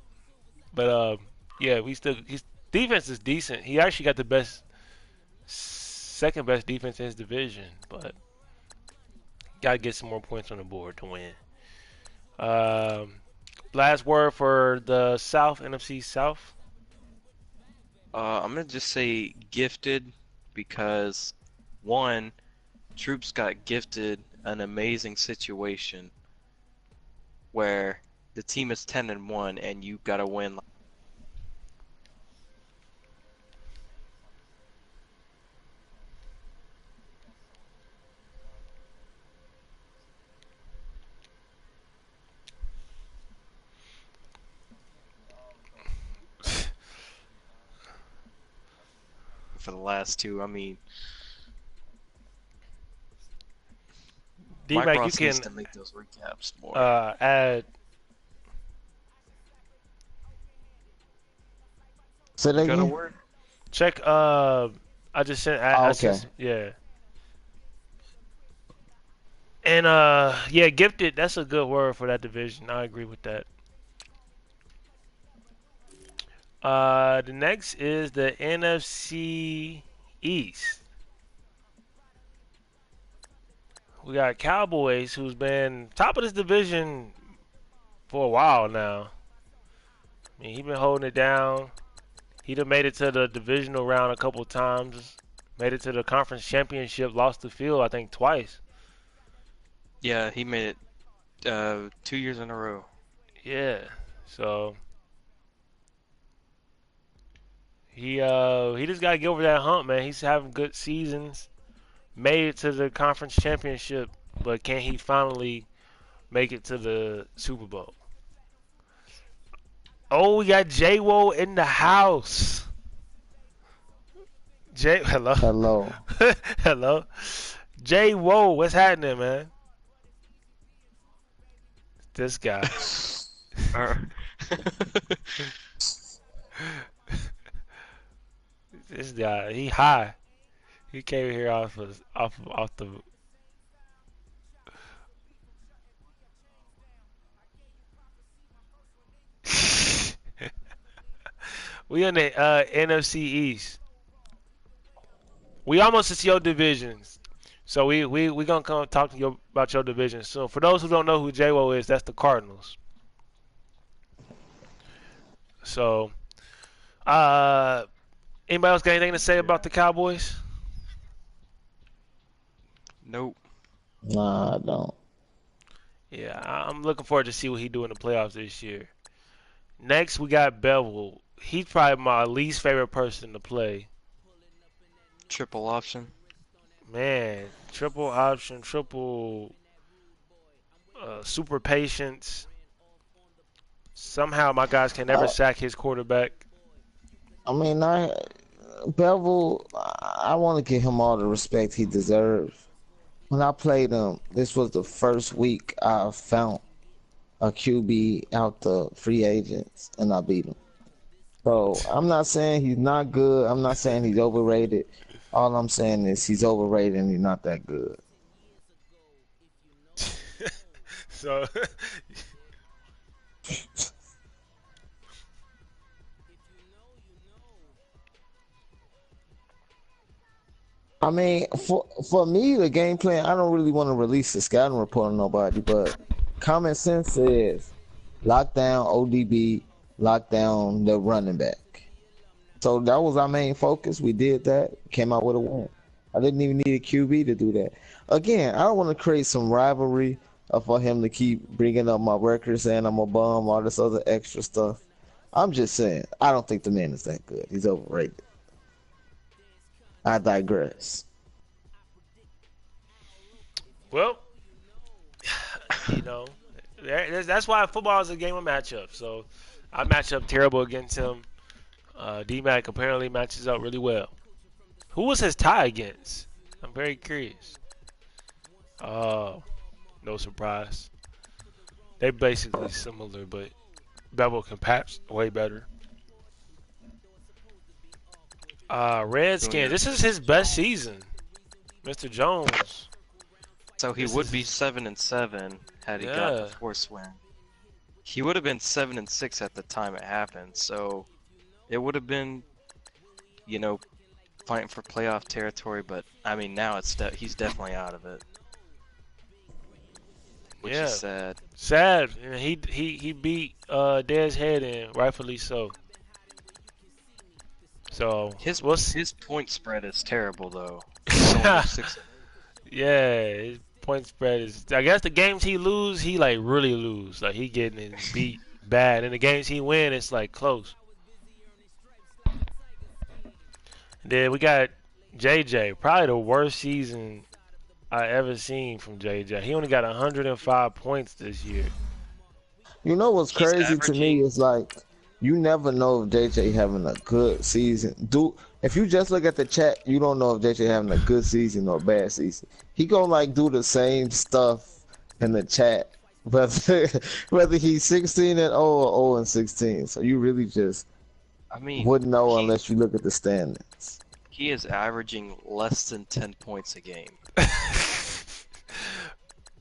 but yeah, we still his defense is decent. He actually got the best, second best defense in his division, but got to get some more points on the board to win. Um, last word for the South, NFC South. I'm gonna just say gifted because one, Troops got gifted an amazing situation where the team is 10-1 and you gotta win. For the last two. I mean, Mike D-Mac, you Ross needs can to make those recaps more. add. Say that Go to again. work. Check. I just sent. Oh, I okay. sent. Yeah. And yeah, gifted. That's a good word for that division. I agree with that. The next is the NFC East. We got Cowboys, who's been top of this division for a while now. I mean, he's been holding it down. He done made it to the divisional round a couple times. Made it to the conference championship. Lost the field, I think, twice. Yeah, he made it 2 years in a row. Yeah. So he just gotta get over that hump, man. He's having good seasons. Made it to the conference championship, but can he finally make it to the Super Bowl? Oh, we got J Wo in the house. Hello. Hello. Hello. J Wo, what's happening, man? This guy. This guy, he high. He came here off the. We in the NFC East. We almost to your divisions. So we gonna come talk to you about your division. So for those who don't know who J-Wo is, that's the Cardinals. So uh anybody else got anything to say about the Cowboys? Nope. Nah, I don't. Yeah, I'm looking forward to see what he do in the playoffs this year. Next we got Bevel. He's probably my least favorite person to play. Triple option. Man, triple option, triple super patience. Somehow my guys can never I, sack his quarterback. I mean, Bevel. I want to give him all the respect he deserves. When I played him, this was the first week I found a QB out the free agents, and I beat him. So I'm not saying he's not good. I'm not saying he's overrated. All I'm saying is he's overrated and he's not that good. So I mean, for me, the game plan, I don't really want to release the scouting report on nobody, but common sense says lock down ODB, lock down the running back. So that was our main focus. We did that, came out with a win. I didn't even need a QB to do that. Again, I don't want to create some rivalry for him to keep bringing up my record, saying I'm a bum, all this other extra stuff. I'm just saying, I don't think the man is that good. He's overrated. I digress. well, you know, that's why football is a game of matchup. So I match up terrible against him. D-Mac apparently matches up really well. Who was his tie against? I'm very curious. Oh, no surprise. They basically similar, but Bevel can patch way better. Redskins. Junior. This is his best season, Mr. Jones. So he This would is be 7-7 had he got the yeah. force win. He would have been 7-6 at the time it happened. So it would have been, you know, fighting for playoff territory. But I mean, now he's definitely out of it, which Yeah. is sad. Sad. And he beat Dez Head in, rightfully so. So His we'll his point spread is terrible though. He's only 6. Yeah, his point spread is. I guess the games he lose, he like really lose. Like he getting his beat bad. And the games he win, it's like close. And then we got JJ, probably the worst season I ever seen from JJ. He only got 105 points this year. You know what's He's crazy to me averaging. is like you never know if JJ having a good season. If you just look at the chat, you don't know if JJ having a good season or a bad season. He gonna like do the same stuff in the chat, whether he's 16-0 or 0-16. So you really just I mean, wouldn't know he unless you look at the standings. he is averaging less than 10 points a game.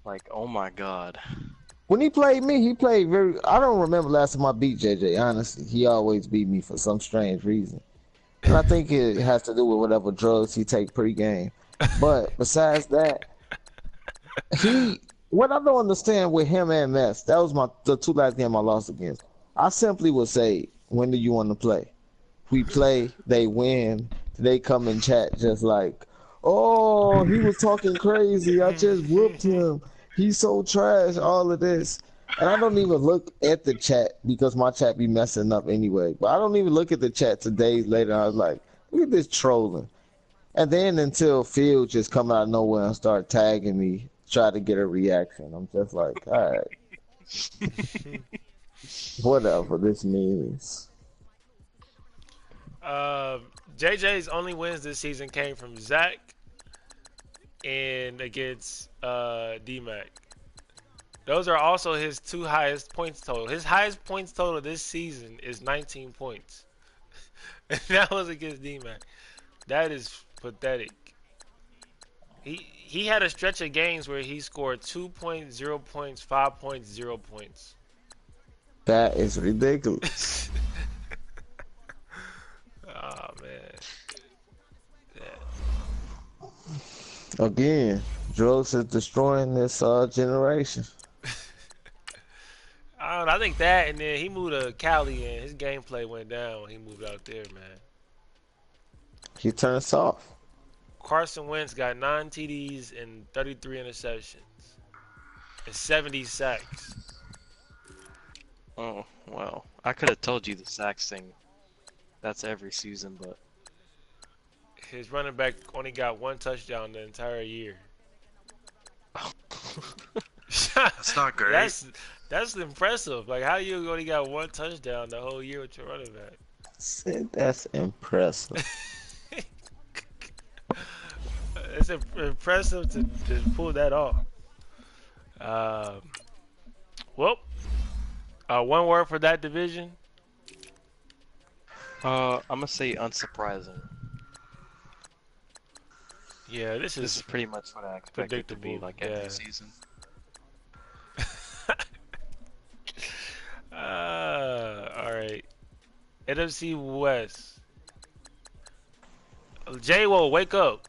Like, oh my god. When he played me, he played very. I don't remember last time I beat JJ. Honestly, he always beat me for some strange reason, and I think it has to do with whatever drugs he take pre-game. But besides that, what I don't understand with him and Mess, that was the two last games I lost against. I simply would say, when do you want to play? We play, they win, they come and chat just like, oh, he was talking crazy. I just whooped him. He's so trash, all of this. And I don't even look at the chat because my chat be messing up anyway. But I don't even look at the chat till days later. I was like, look at this trolling. And then until Phil just come out of nowhere and start tagging me, try to get a reaction. I'm just like, all right, whatever this means. JJ's only wins this season came from Zach and against D-Mac. Those are also his two highest points total. His highest points total this season is 19 points. And that was against D-Mac. That is pathetic. He had a stretch of games where he scored 2 points, 0 points, 5 points, 0 points. That is ridiculous. Oh man. Again, drugs is destroying this generation. I don't know, I think that, and then he moved to Cali, and his gameplay went down when he moved out there, man. He turned soft. Carson Wentz got 9 TDs and 33 interceptions and 70 sacks. Oh, well. I could have told you the sacks thing. That's every season, but His running back only got 1 touchdown the entire year. That's not great. That's impressive. Like, how you only got 1 touchdown the whole year with your running back? Said that's impressive. It's impressive to pull that off. Well, one word for that division. I'm gonna say unsurprising. Yeah, this This is is pretty much what I expect it to be predictable, like yeah. every season. all right. NFC West. J-Wo, wake up.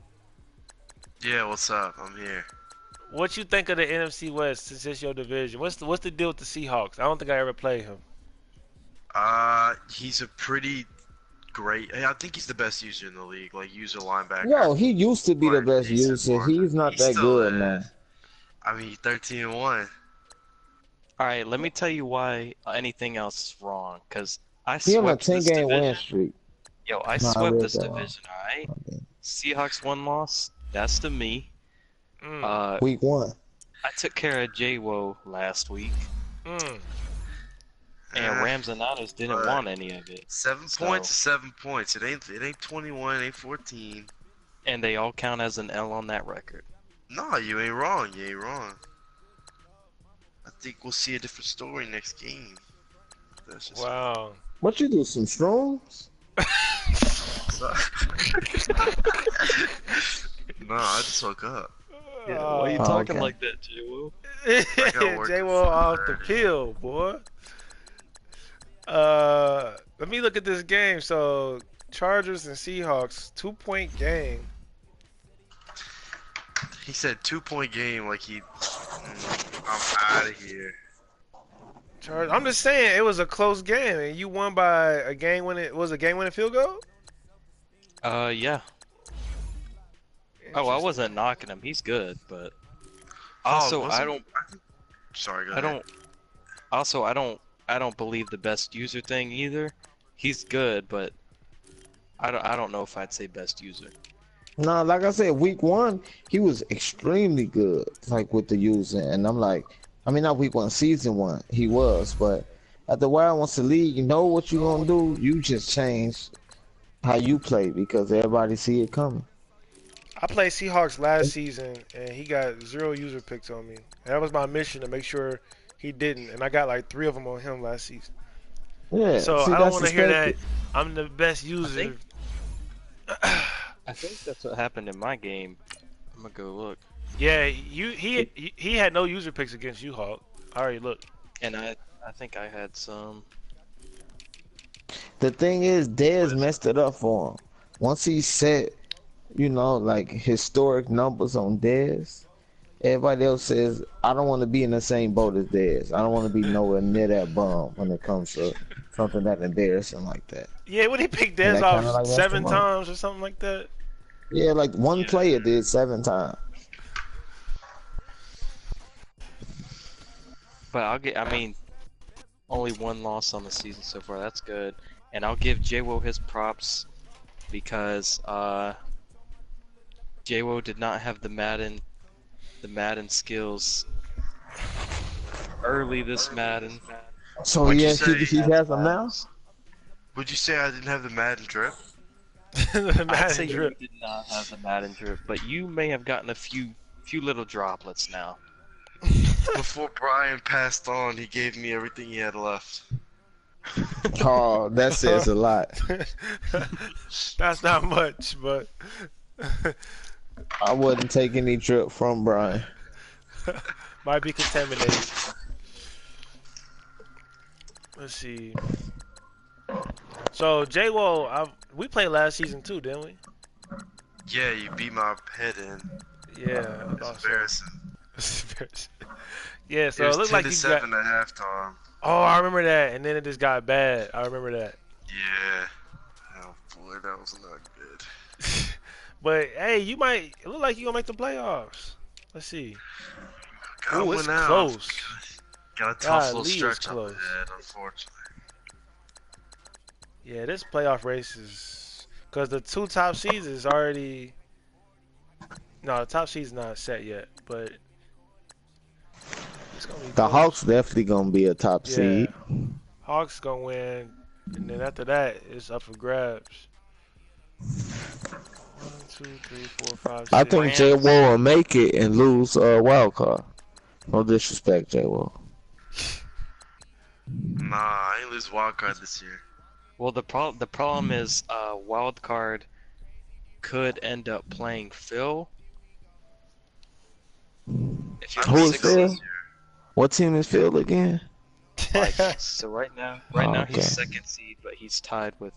Yeah, what's up? I'm here. What you think of the NFC West since it's your division? What's the deal with the Seahawks? I don't think I ever played him. He's a pretty great. I think he's the best user in the league. Like user linebacker. Yo, he used to be the Martin best Mason, user. Martin. He's not He that still good, is. man. I mean, 13-1. Alright, let me tell you why anything else is wrong. Because I He on a swept this 10-game win division. streak. Yo, I Nah, I swept read this that wrong. division, alright? Okay. Seahawks 1 loss. That's to me. Mm, Week 1. I took care of J-Wo last week. mm. And Rams and Niners didn't but want any of it. 7 So- points is 7 points. It ain't 21. It ain't 14. And they all count as an L on that record. No, you ain't wrong. You ain't wrong. I think we'll see a different story next game. That's just Wow. What you do? Some shrooms? Sorry. No, I just woke up. Yeah, why you Oh, talking okay. like that, J-Will? got work J at Will off the 4:30. pill, boy. Let me look at this game. So Chargers and Seahawks, 2-point game. He said 2-point game like he. I'm out of here. I'm just saying it was a close game, and you won by a game when it was a game-winning field goal. Yeah. Oh, I wasn't knocking him. He's good, but also I don't. Sorry, go I ahead. don't. Also, I don't believe the best user thing either. He's good, but I don't know if I'd say best user. No, like I said, week 1, he was extremely good, like with the using. And I'm like, I mean, not week 1, season 1, he was. But after a while, once the league, you know what you're going to do, you just change how you play because everybody see it coming. I played Seahawks last season, and he got 0 user picks on me. And that was my mission to make sure he didn't, and I got like 3 of them on him last season. Yeah, So see, I don't that's want to hear that expected. I'm the best user. I think that's what happened in my game. I'm gonna go look. Yeah, he had no user picks against you, Hawk. I already looked. And I think I had some. The thing is, Dez messed it up for him. Once he set, you know, like historic numbers on Dez, everybody else says, I don't want to be in the same boat as Dez. I don't want to be nowhere near that bum when it comes to something that embarrassing like that. Yeah, when he picked And Dez that kind off of like messed 7 him up. times or something like that. Yeah, like one player did 7 times. But I mean, only 1 loss on the season so far. That's good. And I'll give J-Wo his props because J-Wo did not have the Madden skills early this Madden. So What'd you yes, say? he has them now. Would you say I didn't have the Madden drip? The I'd Madden say drip. you did not have the Madden drip, but you may have gotten a few little droplets now. Before Brian passed on, he gave me everything he had left. Oh, that says a lot. That's not much, but I wouldn't take any trip from Brian. might be contaminated. Let's see. So J-Wo, we played last season too, didn't we? Yeah, you beat my head in. Yeah. It's embarrassing. Yeah, It so it was looked 10 like to you 7 got. at halftime. Oh, I remember that, and then it just got bad. I remember that. Yeah. Oh boy, that was not good. But hey, you might. It look like you gonna make the playoffs. Let's see. Gotta Ooh, it's win out. close. Got a tough little Golly, it's stretch up close. ahead, unfortunately. Yeah, this playoff race is because the 2 top seeds is already. No, the top seed's not set yet, but it's gonna be The close. Hawks definitely gonna be a top Yeah. seed. Hawks gonna win, and then after that, it's up for grabs. 1, 2, 3, 4, 5, 6. I think J Will make it and lose wild card. No disrespect, J Will. Nah, I ain't lose wild card this year. Well, the problem is wild card could end up playing Phil. If you're Who is 6 Phil? seed, What team is Phil again? so right now okay. he's 2nd seed, but he's tied with.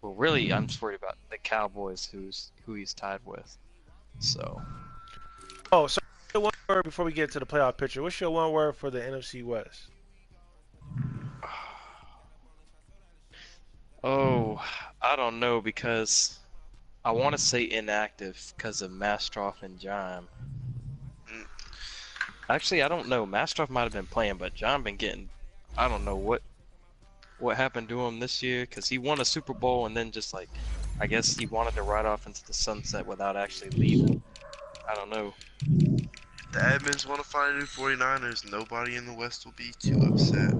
Well, really, I'm just worried about the Cowboys, who he's tied with. So Oh, so one word before we get to the playoff picture. What's your one word for the NFC West? oh, I don't know because I want to say inactive because of Mastroff and John. Actually, I don't know. Mastroff might have been playing, but John been getting. I don't know what happened to him this year because he won a Super Bowl and then just like, I guess he wanted to ride off into the sunset without actually leaving. I don't know. The admins want to find new 49ers. Nobody in the West will be too upset.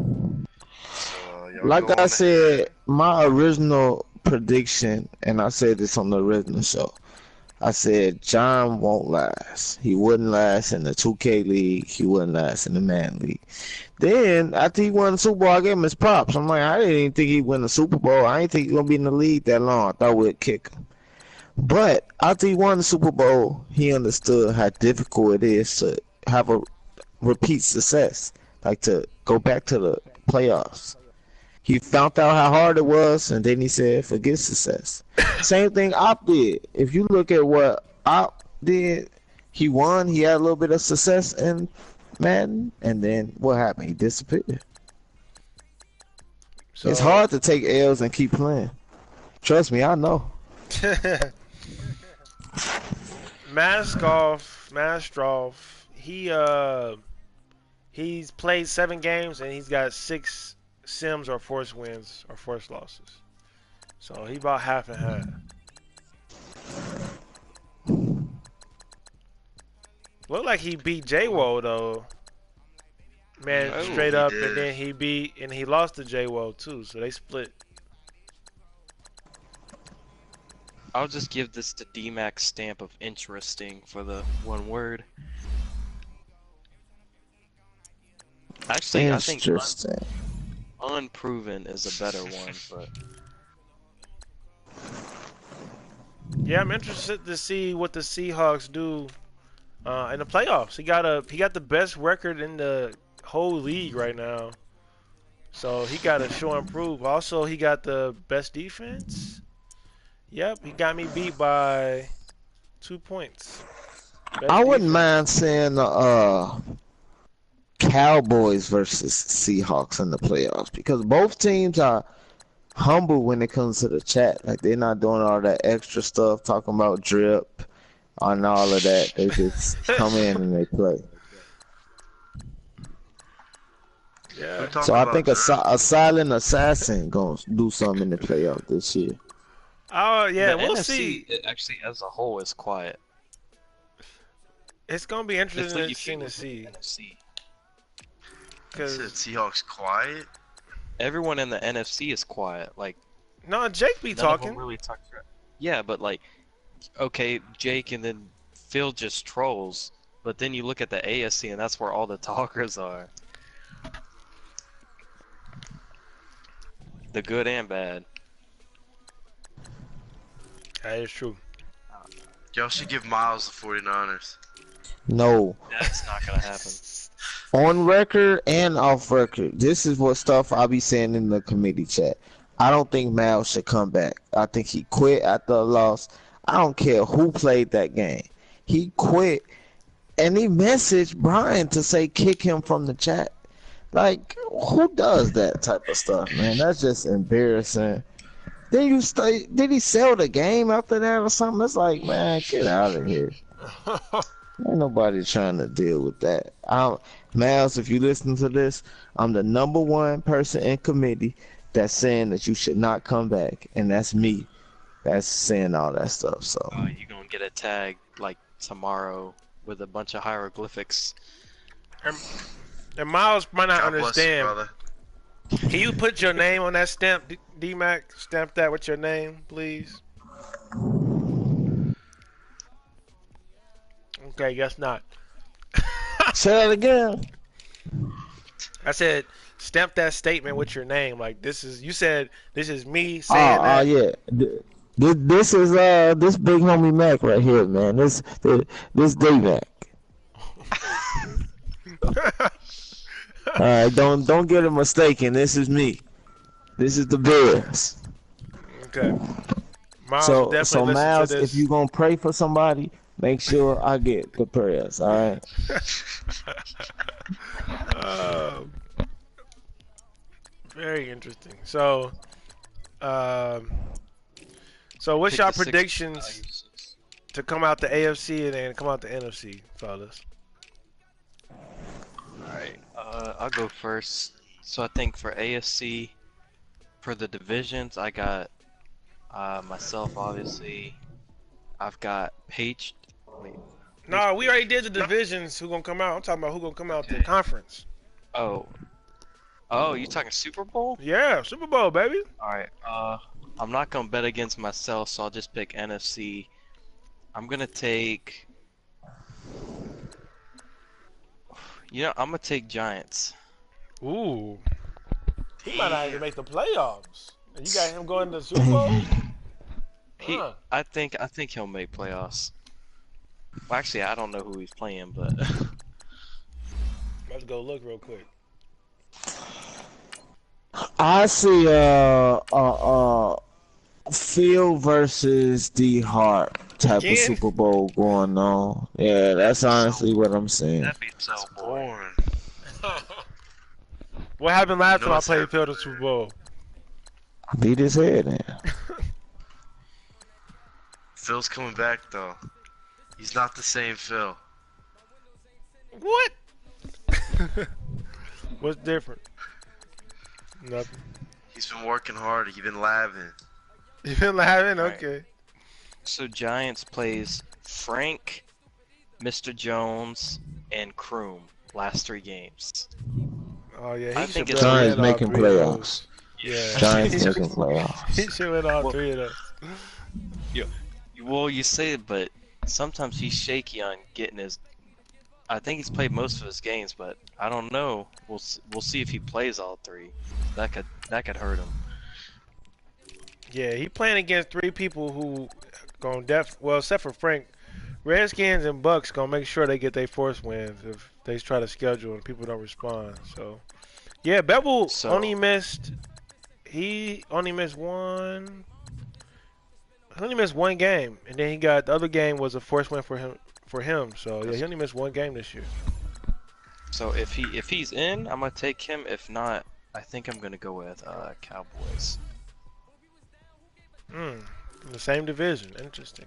So, y'all Like go I on said, my original prediction, and I said this on the original show, I said John won't last. He wouldn't last in the 2K league. He wouldn't last in the man league. Then after he won the Super Bowl, I gave him his props. I'm like, I didn't even think he'd win the Super Bowl. I didn't think he's gonna be in the league that long. I thought we'd kick him. But after he won the Super Bowl, he understood how difficult it is to have a repeat success, like to go back to the playoffs. He found out how hard it was, and then he said, forget success. Same thing Op did. If you look at what Op did, he won. He had a little bit of success in Madden, and then what happened? He disappeared. So, It's hard to take L's and keep playing. Trust me, I know. Mastrov, he's played 7 games and he's got 6 sims or forced wins or forced losses. So he about half and half. Look like he beat J-Wo though. Man, Oh, straight he up, did. and then he lost to J-Wo too, so they split. I'll just give this the D-Max stamp of interesting for the one word. Actually, I think Interesting. unproven is a better one, but Yeah, I'm interested to see what the Seahawks do in the playoffs. He got the best record in the whole league right now, so he got to show and prove. Also, he got the best defense. Yep, he got me beat by 2 points. Best I wouldn't defense. mind seeing Cowboys versus Seahawks in the playoffs because both teams are humble when it comes to the chat. Like they're not doing all that extra stuff, talking about drip and all of that. They just come in and they play. Yeah. So I think a silent assassin gonna do something in the playoff this year. Oh yeah, the we'll NFC see. actually as a whole is quiet. It's gonna be It's interesting like you to feel see the NFC. You because said Seahawks quiet. Everyone in the NFC is quiet. Like no, Jake be none of talking. them really talk. Yeah, but like, okay, Jake and then Phil just trolls. But then you look at the AFC and that's where all the talkers are. The good and bad. That is true. Y'all should give Miles the 49ers. No, That's not gonna happen. on record and off record, this is what stuff I'll be saying in the committee chat. I don't think Mal should come back. I think he quit after a loss. I don't care who played that game. He quit, and he messaged Brian to say kick him from the chat. Like, who does that type of stuff, man? That's just embarrassing. Then you stay. Did he sell the game after that or something? It's like, man, get out of here. Ain't nobody trying to deal with that. Miles, if you listen to this, I'm the #1 person in committee that's saying that you should not come back, and that's me. That's saying all that stuff. So You gonna get a tag like tomorrow with a bunch of hieroglyphics. And Miles might not God bless you, understand. brother. Can you put your name on that stamp, D-Mac? Stamp that with your name, please. Okay, guess not. say that again. I said stamp that statement with your name. Like this is you said this is me saying Oh that. yeah. This is this big homie Mac right here, man. This D Mac. All right, don't get it mistaken. This is me. This is the Bears. Okay. Miles So definitely listen Miles, to this. if you gonna pray for somebody, make sure I get the prayers. All right. Very interesting. So what's Pick y'all the six- predictions to come out the AFC and then come out the NFC, fellas? Alright, I'll go first. So I think for AFC, for the divisions, I got myself obviously. I've got Page. Wait, No, we already did the divisions. Who gonna come out? I'm talking about who gonna come out the conference. oh, you talking Super Bowl? Yeah, Super Bowl, baby. Alright, I'm not gonna bet against myself, so I'll just pick NFC. I'm gonna take. I'm gonna take Giants. Ooh. He might not even make the playoffs. And you got him going to the Super Bowl? Huh. I think he'll make playoffs. Well, actually, I don't know who he's playing, but Let's go look real quick. I see Phil versus D Hart type Again? of Super Bowl going on. Yeah, that's honestly what I'm saying. that'd be so Boring. What happened last You know time I what's played Phil the Super Bowl? Beat his head in. Phil's coming back though. He's not the same Phil. What? What's different? Nothing. He's been working hard. He's been labbing. You been laughing? Right. Okay. So Giants plays Frank, Mr. Jones, and Kroom last 3 games. Oh yeah, I he think should it's win Giants all making 3 of those. playoffs. Yeah. Giants making playoffs. He should win all 3 of those. Well, you say it, but sometimes he's shaky on getting his. I think he's played most of his games, but I don't know. We'll see if he plays all 3. That could hurt him. Yeah, he playing against 3 people who well, except for Frank, Redskins and Bucks gonna make sure they get their force wins if they try to schedule and people don't respond. So, yeah, Bevel only missed. He only missed one. He only missed 1 game, and then the other game was a force win for him. So yeah, he only missed 1 game this year. So if he's in, I'm gonna take him. If not, I think I'm gonna go with Cowboys. In the same division. Interesting.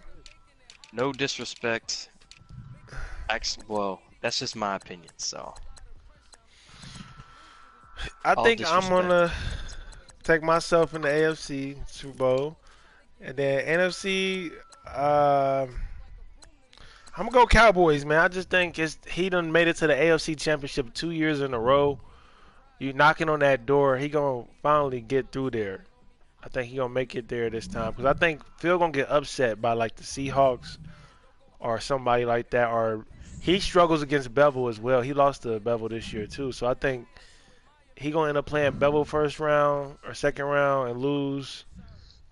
No disrespect. Well, that's just my opinion. So I All think I'm disrespect. gonna take myself in the AFC Super Bowl, and then NFC. I'm gonna go Cowboys, man. I just think he done made it to the AFC Championship 2 years in a row. You knocking on that door, he gonna finally get through there. I think he gonna make it there this time because I think Phil gonna get upset by like the Seahawks or somebody like that. Or he struggles against Bevel as well. He lost to Bevel this year too, so I think he gonna end up playing Bevel first round or second round and lose.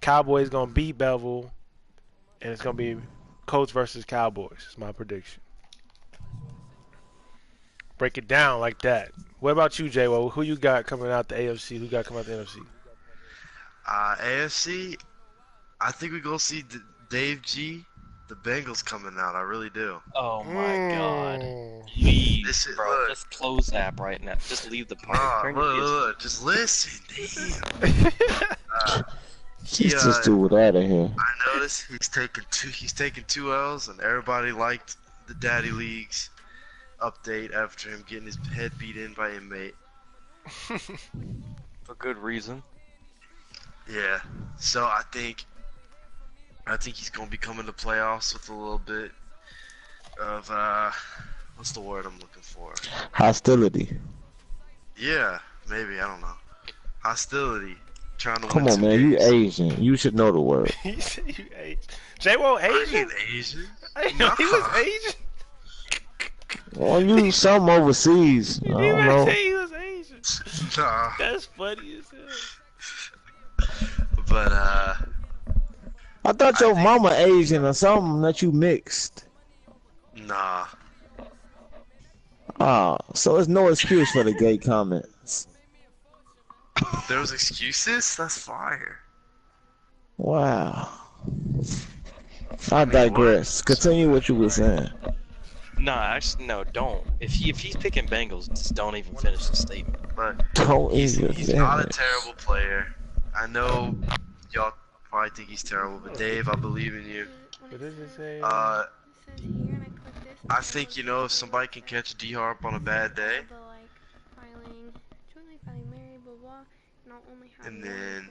Cowboys gonna beat Bevel, and it's gonna be Colts versus Cowboys. Is my prediction. Break it down like that. What about you, J-Wo? Who you got coming out the AFC? Who got coming out the NFC? AFC, I think we go see Dave G. The Bengals coming out. I really do. Oh my God! Mm. Leave, This is- bro. look. Just close the app right now. Just leave the party. Nah, Turn your look, just listen. Damn. He's just do it out of here. I noticed he's taking 2 L's, and everybody liked the Daddy Leagues update after him getting his head beat in by inmate. For good reason. Yeah, so I think he's gonna be coming to playoffs with a little bit of what's the word I'm looking for? Hostility. Yeah, maybe, I don't know. Hostility. Trying to Come win on, 2 man. You games. Asian. You should know the word. He said you Asian. J-Wo I Asian? ain't Asian. I didn't know he was Asian. Well, you some overseas. I You don't didn't know. say he was Asian. Nah, That's funny as hell. but I thought your mama Asian or something that you mixed. nah. Ah, so there's no excuse for the gay comments. There was excuses? That's fire. Wow. I digress. Continue what you were saying. No, actually, no. Don't. If he's picking Bengals, just don't even finish the statement. But Don't he's even not a finish. terrible player. I know y'all probably think he's terrible, but Dave, I believe in you. What does it say? I think, if somebody can catch D-Harp on a bad day, and then,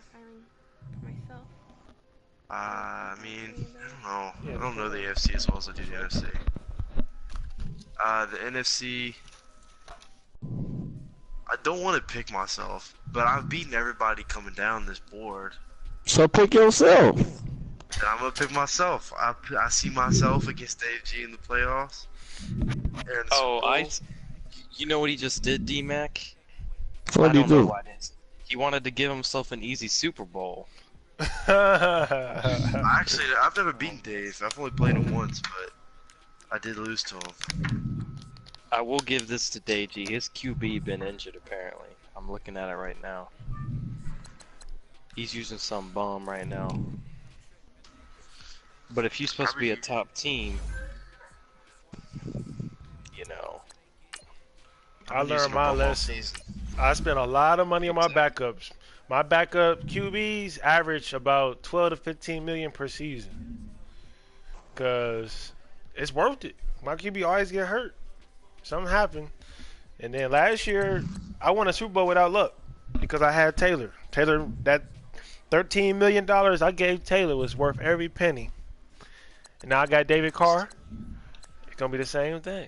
I don't know. I don't know the AFC as well as I do the NFC. The NFC, I don't want to pick myself, but I've beaten everybody coming down this board. So pick yourself. I'm gonna pick myself. I see myself against Dave G in the playoffs. And the Oh, Super Bowl. you know what he just did, D-Mac? What I do you don't know do? why it is. He wanted to give himself an easy Super Bowl. Actually, I've never beaten Dave. I've only played him once, but I did lose to him. I will give this to Deji. His QB been injured apparently. I'm looking at it right now. He's using some bum right now. But if you're supposed to be a top team, you know. I I'm using learned him my all lesson. season. I spent a lot of money on my backups. My backup QBs average about 12 to 15 million per season. Cause it's worth it. My QB always get hurt. Something happened. And then last year I won a Super Bowl without luck because I had Taylor. Taylor, that $13 million I gave Taylor was worth every penny. And now I got David Carr. It's gonna be the same thing.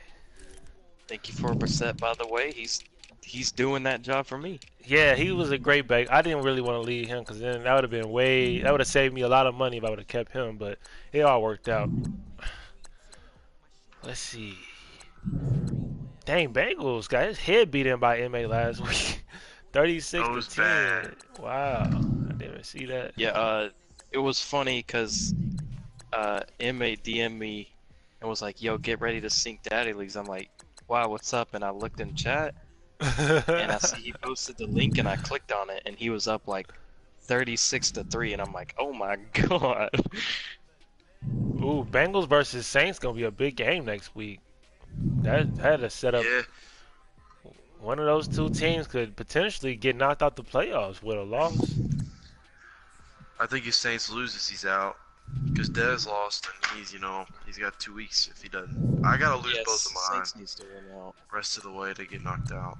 Thank you for Brissett, by the way. He's doing that job for me. Yeah, he was a great back. I didn't really want to leave him because then that would have been that would have saved me a lot of money if I would have kept him. But it all worked out. Let's see. Dang, Bengals got his head beat in by MA last week, 36 That to was 10. bad. Wow, I didn't even see that. Yeah, it was funny because MA DM'd me and was like, "Yo, get ready to sync Daddy Leagues." I'm like, "Wow, what's up?" And I looked in chat and I see he posted the link and I clicked on it and he was up like 36 to 3 and I'm like, "Oh my god." Ooh, Bengals versus Saints gonna be a big game next week. That had to set up. Yeah, One of those two teams could potentially get knocked out the playoffs with a loss. I think if Saints loses, he's out. Because Dez lost, and he's got 2 weeks if he doesn't. I gotta lose Yes, both of mine Saints needs to win out. rest of the way to get knocked out.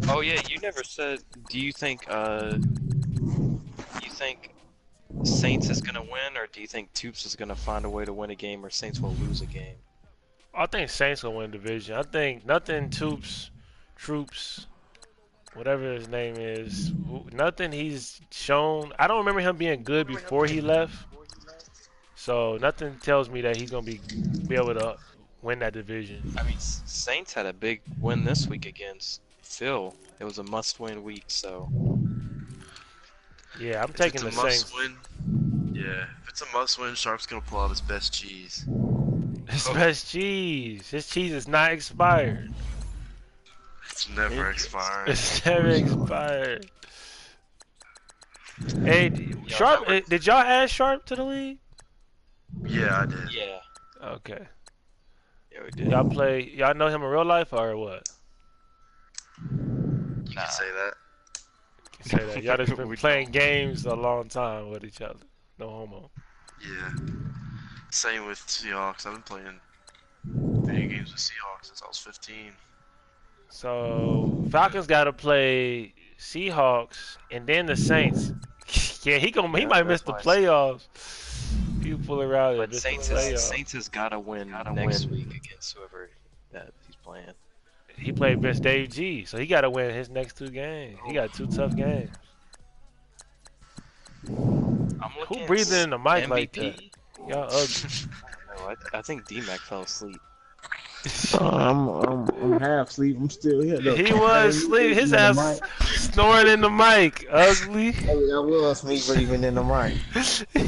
Oh yeah, you never said. Do you think Saints is gonna win, or do you think Toops is gonna find a way to win a game, or Saints will lose a game? I think Saints will win division. I think nothing Troops, whatever his name is, nothing he's shown. I don't remember him being good before he left. So nothing tells me that he's gonna be able to win that division. I mean, Saints had a big win this week against Phil. It was a must-win week, so Yeah, I'm If taking the it's a must Saints. win, yeah. If it's a must win, Sharp's gonna pull out his best cheese. His best cheese. His cheese is not expired. It's never expiring. It's never expired. Hey, Sharp, did y'all add Sharp to the league? Yeah, I did. yeah, Okay. yeah, we did. Y'all know him in real life or what? You Nah. can say that. You say that. Y'all just been We playing don't. games a long time with each other. No homo. Yeah. Same with Seahawks. I've been playing video games with Seahawks since I was 15. So Falcons got to play Seahawks and then the Saints. Yeah, he Yeah, might miss that's the why playoffs. You pull around and But miss the Saints playoffs. has got to win next week against whoever that he's playing. He played against Dave G, so he got to win his next 2 games. He got 2 tough games. I'm looking Who at breathing in the mic like MVP? that? Y'all ugly. No, I think D-Mac fell asleep. I'm half asleep. I'm still here. Though. He was asleep. His ass snoring in the mic. Ugly. That was me breathing in the mic.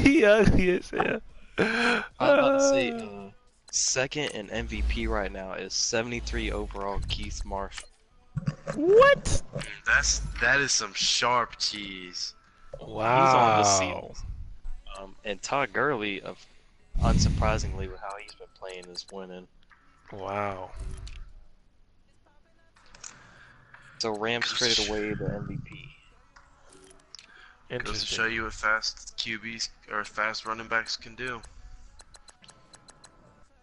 He ugly as hell. I was about to say, second in MVP right now is 73 overall Keith Marshall. What? That is some sharp cheese. Wow. Seals. And Todd Gurley, unsurprisingly with how he's been playing, is winning. Wow. So Rams traded away the MVP. Goes to Interesting. show you what fast QBs or fast running backs can do.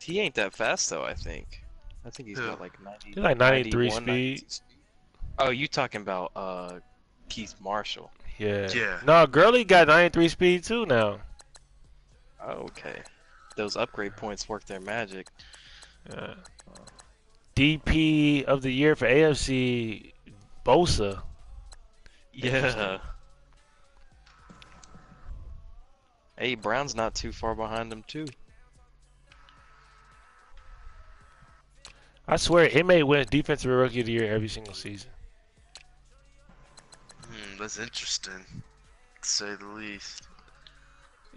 He ain't that fast though. I think he's Who? got like 90. He's like 93 91, speed. 92 speed. Oh, you talking about Keith Marshall? Yeah. Yeah. No, Gurley got 93 speed too now. Oh, okay. Those upgrade points work their magic. DP of the year for AFC, Bosa. Yeah. Hey, Brown's not too far behind him too. I swear, Inmate wins Defensive Rookie of the Year every single season. That's interesting, to say the least.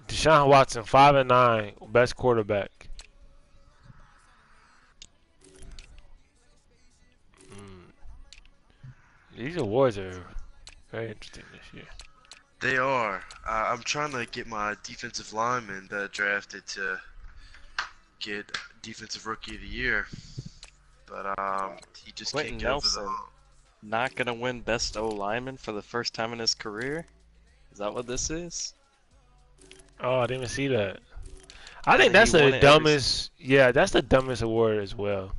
Deshaun Watson, 5-9, best quarterback. These awards are very interesting this year. They are. I'm trying to get my defensive lineman that I drafted to get Defensive Rookie of the Year, but he just Quentin can't get over Nelson. the. Not gonna win Best O lineman for the first time in his career? Is that what this is? Oh, I didn't even see that. I think And that's he won the it dumbest. Yeah, that's the dumbest award as well.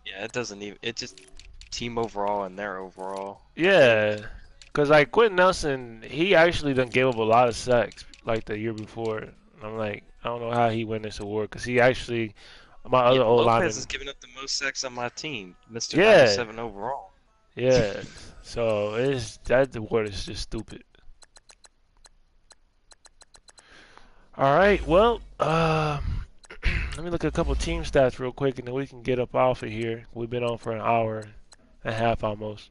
Yeah, it doesn't even. It just team overall and their overall. Yeah, because like Quentin Nelson, he actually done gave up a lot of sacks like the year before. And I'm like, I don't know how he won this award because he actually, my other Yeah, old Lopez lineman. is giving up the most sacks on my team, Mr. Yeah. 97 overall. Yeah, so that award is just stupid. All right, well, let me look at a couple team stats real quick, and then we can get up off of here. We've been on for an hour and a half almost.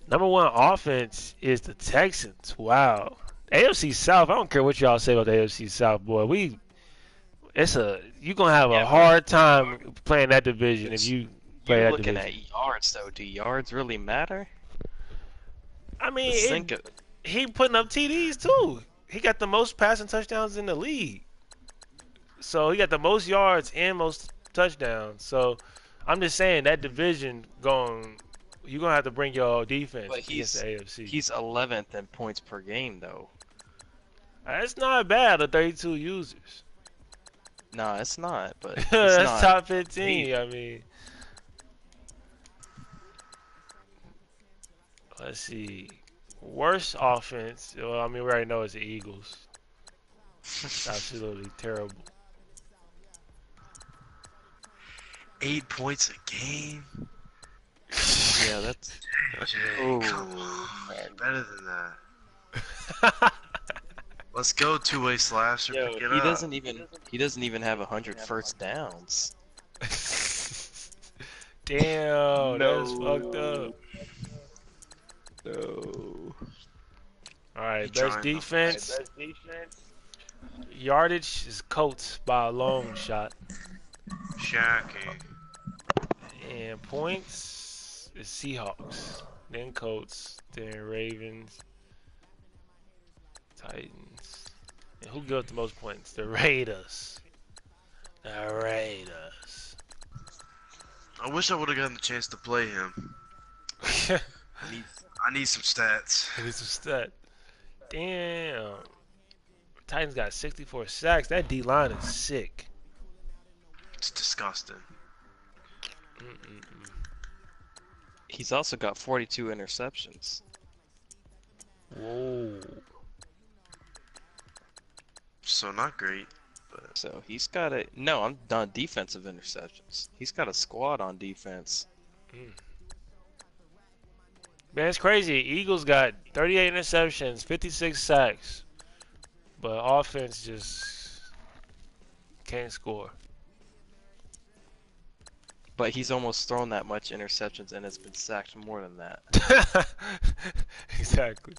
Number one offense is the Texans. Wow, AFC South. I don't care what y'all say about the AFC South, boy. You're gonna have a Yeah, hard time playing that division if you play You're that looking division. at yards, though. Do yards really matter? I mean, Let's think of, he putting up TDs too. He got the most passing touchdowns in the league. So he got the most yards and most touchdowns. So I'm just saying that division you're gonna have to bring your defense but against the AFC. he's 11th in points per game, though. That's not bad. The 32 users. No, it's not. But it's That's not. top 15. I mean, let's see. Worst offense. Well, I mean, we already know it's the Eagles. Absolutely terrible. 8 points a game. Yeah, that's. Jay, Oh, come on, man. better than that. Let's go two-way slasher. Yo, Pick it he up. doesn't even have 100 first downs. Damn, that's fucked up. No. All right, He best trying to- defense. Yardage is Colts by a long shot. Shocking. And points is Seahawks. Then Colts. Then Ravens. Titans. And who got the most points? The Raiders. The Raiders. I wish I would have gotten the chance to play him. I need some stats. It's a stat. Damn. Titans got 64 sacks. That D line is sick. It's disgusting. He's also got 42 interceptions. Whoa. So not great. So he's got a no. I'm done defensive interceptions. He's got a squad on defense. Man, it's crazy. Eagles got 38 interceptions, 56 sacks, but offense just can't score. But he's almost thrown that much interceptions and has been sacked more than that. Exactly.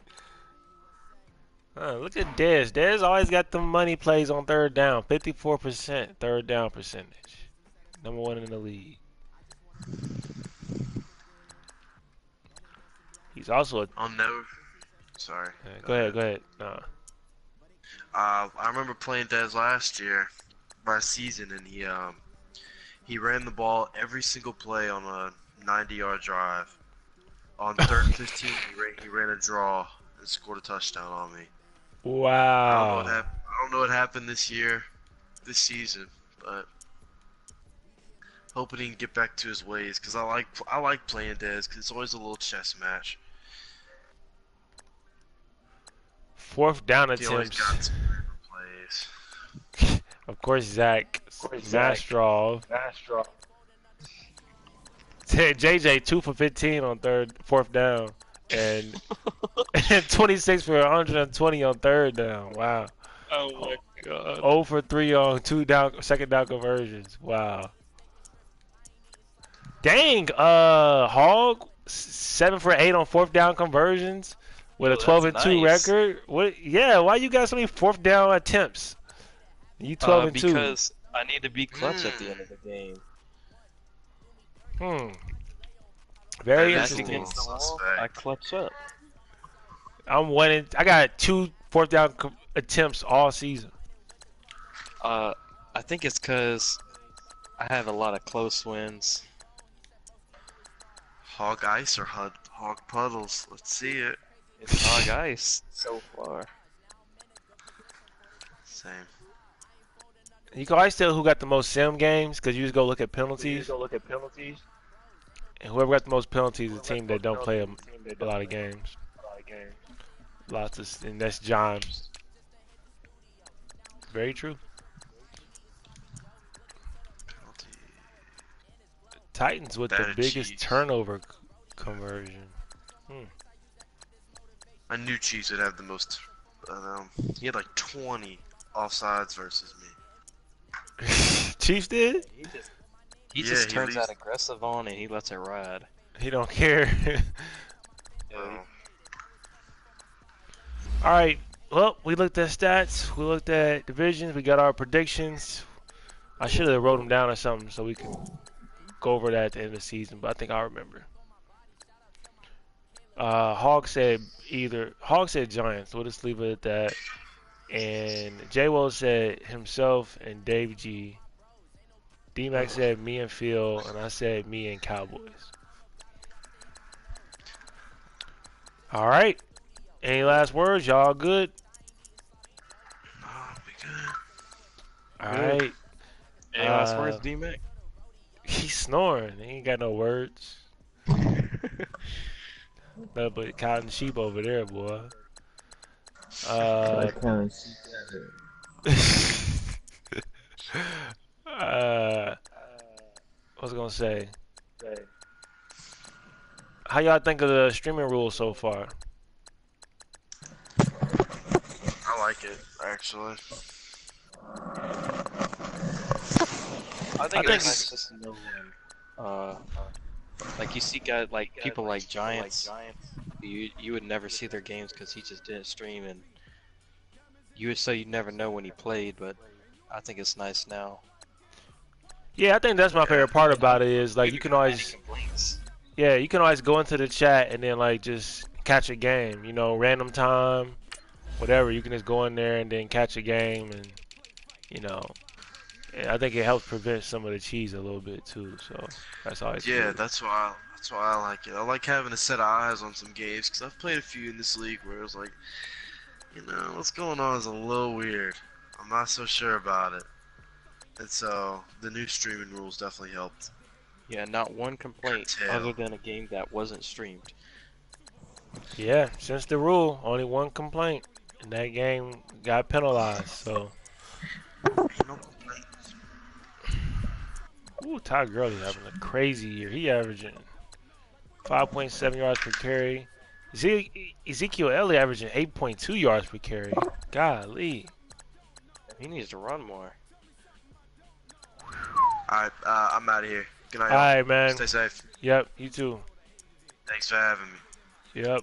Look at Dez. Dez always got the money plays on third down. 54% third down percentage. Number one in the league. He's also a... I'll never. Sorry. Go ahead. No. I remember playing Dez last season, and he ran the ball every single play on a 90-yard drive. On third and 15, he ran a draw and scored a touchdown on me. Wow. I don't know what happened this season, but hoping he can get back to his ways. Cause I like playing Dez, cause it's always a little chess match. Fourth down He always attempts. got some plays. Of course, Zach Mastrov. JJ 2 for 15 on fourth down. and, and 26 for 120 on third down. Wow. Oh my god. 0 for 3 on second down conversions. Wow. Dang, Hog 7 for 8 on fourth down conversions with a Oh, 12 that's and 2 nice. record. What? Yeah, why you got so many fourth down attempts? You 12 and 2. Because I need to be clutch at the end of the game. Very That Back is interesting. against the wall, suspect. I clutch up. I'm winning. I got 2 fourth down attempts all season. I think it's because I have a lot of close wins. Hog ice or hog puddles? Let's see it. It's hog ice so far. Same. You can always tell who got the most sim games because you just go look at penalties. And whoever got the most penalties is the team that don't play a lot of games. And that's Johns. Very true. Penalty. Titans with the Better biggest cheese. turnover conversion. I knew Chiefs would have the most. He had like 20 offsides versus me. Chiefs did? He Yeah, just he turns leaves- out aggressive on and he lets it ride. He don't care. Oh, All right. Well, we looked at stats. We looked at divisions. We got our predictions. I should have wrote them down or something so we can go over that at the end of the season, but I think I'll remember. Hog said Giants. We'll just leave it at that. And J-Wo said himself and Dave G. D-Mac said me and Phil, and I said me and Cowboys. All right. Any last words? Y'all good? we good. All Good. right. Any last words, D-Mac? He's snoring. He ain't got no words. No, but cotton sheep over there, boy. Like kind of what was I gonna say? How y'all think of the streaming rules so far? I like it actually. I think think it's nice just to know when, like you see guys like people like Giants, you would never see their games because he just didn't stream, and you'd never know when he played. But I think it's nice now. Yeah, I think that's my favorite part about it is like you can always go into the chat and then like just catch a game, random time, whatever. You can just go in there and then catch a game, and and I think it helps prevent some of the cheese a little bit too. So that's always Yeah, good. that's why I like it. I like having a set of eyes on some games because I've played a few in this league where it was like, what's going on is a little weird. I'm not so sure about it. And so the new streaming rules definitely helped. Yeah, not one complaint Curtail. other than a game that wasn't streamed. Yeah, since the rule, only one complaint, and that game got penalized. So, Ain't no complaint. ooh, Todd Gurley having a crazy year. He averaging 5.7 yards per carry. Ezekiel Elliott averaging 8.2 yards per carry. Golly. He needs to run more. Alright, I'm out of here. Good night. All y'all. right, man. Stay safe. Yep, you too. Thanks for having me. Yep.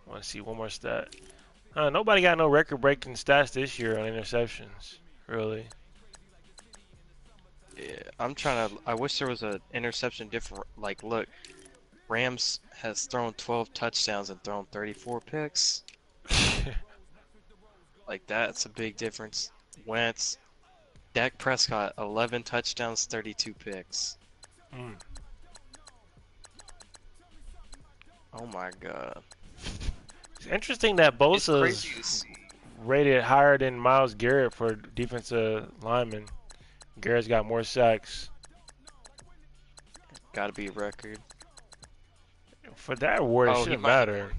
Want to see one more stat. Nobody got no record-breaking stats this year on interceptions, really. Yeah, I wish there was an interception different. Like, look, Rams has thrown 12 touchdowns and thrown 34 picks. Like, that's a big difference. Wentz, Dak Prescott, 11 touchdowns, 32 picks. Mm. Oh my god. It's interesting that It's crazy to Bosa's see. rated higher than Myles Garrett for defensive lineman. Garrett's got more sacks. Gotta be a record. For that award, it Oh, he shouldn't might have matter.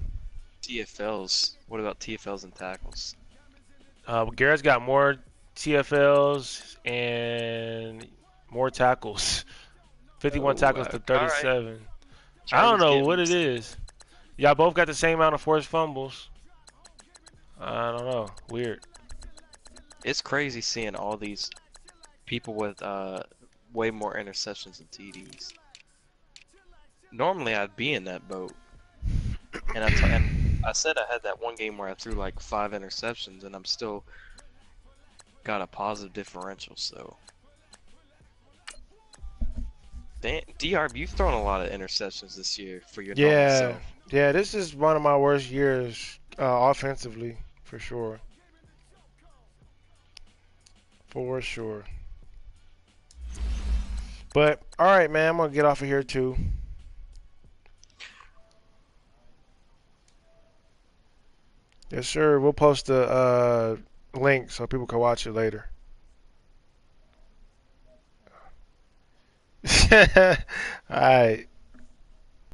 TFLs. What about TFLs and tackles? Garrett's got more TFLs, and more tackles. 51 Oh, tackles to all right. 37. I don't Charlie's know getting what it is. Y'all both got the same amount of forced fumbles. I don't know. Weird. It's crazy seeing all these people with way more interceptions than TDs. Normally I'd be in that boat. And I said I had that one game where I threw like 5 interceptions and I'm still got a positive differential, so DRB, you've thrown a lot of interceptions this year for your normal Yeah. self. Yeah, this is one of my worst years offensively, for sure. For sure. But, alright, man, I'm going to get off of here, too. Yes, sir. We'll post the link so people can watch it later. Alright.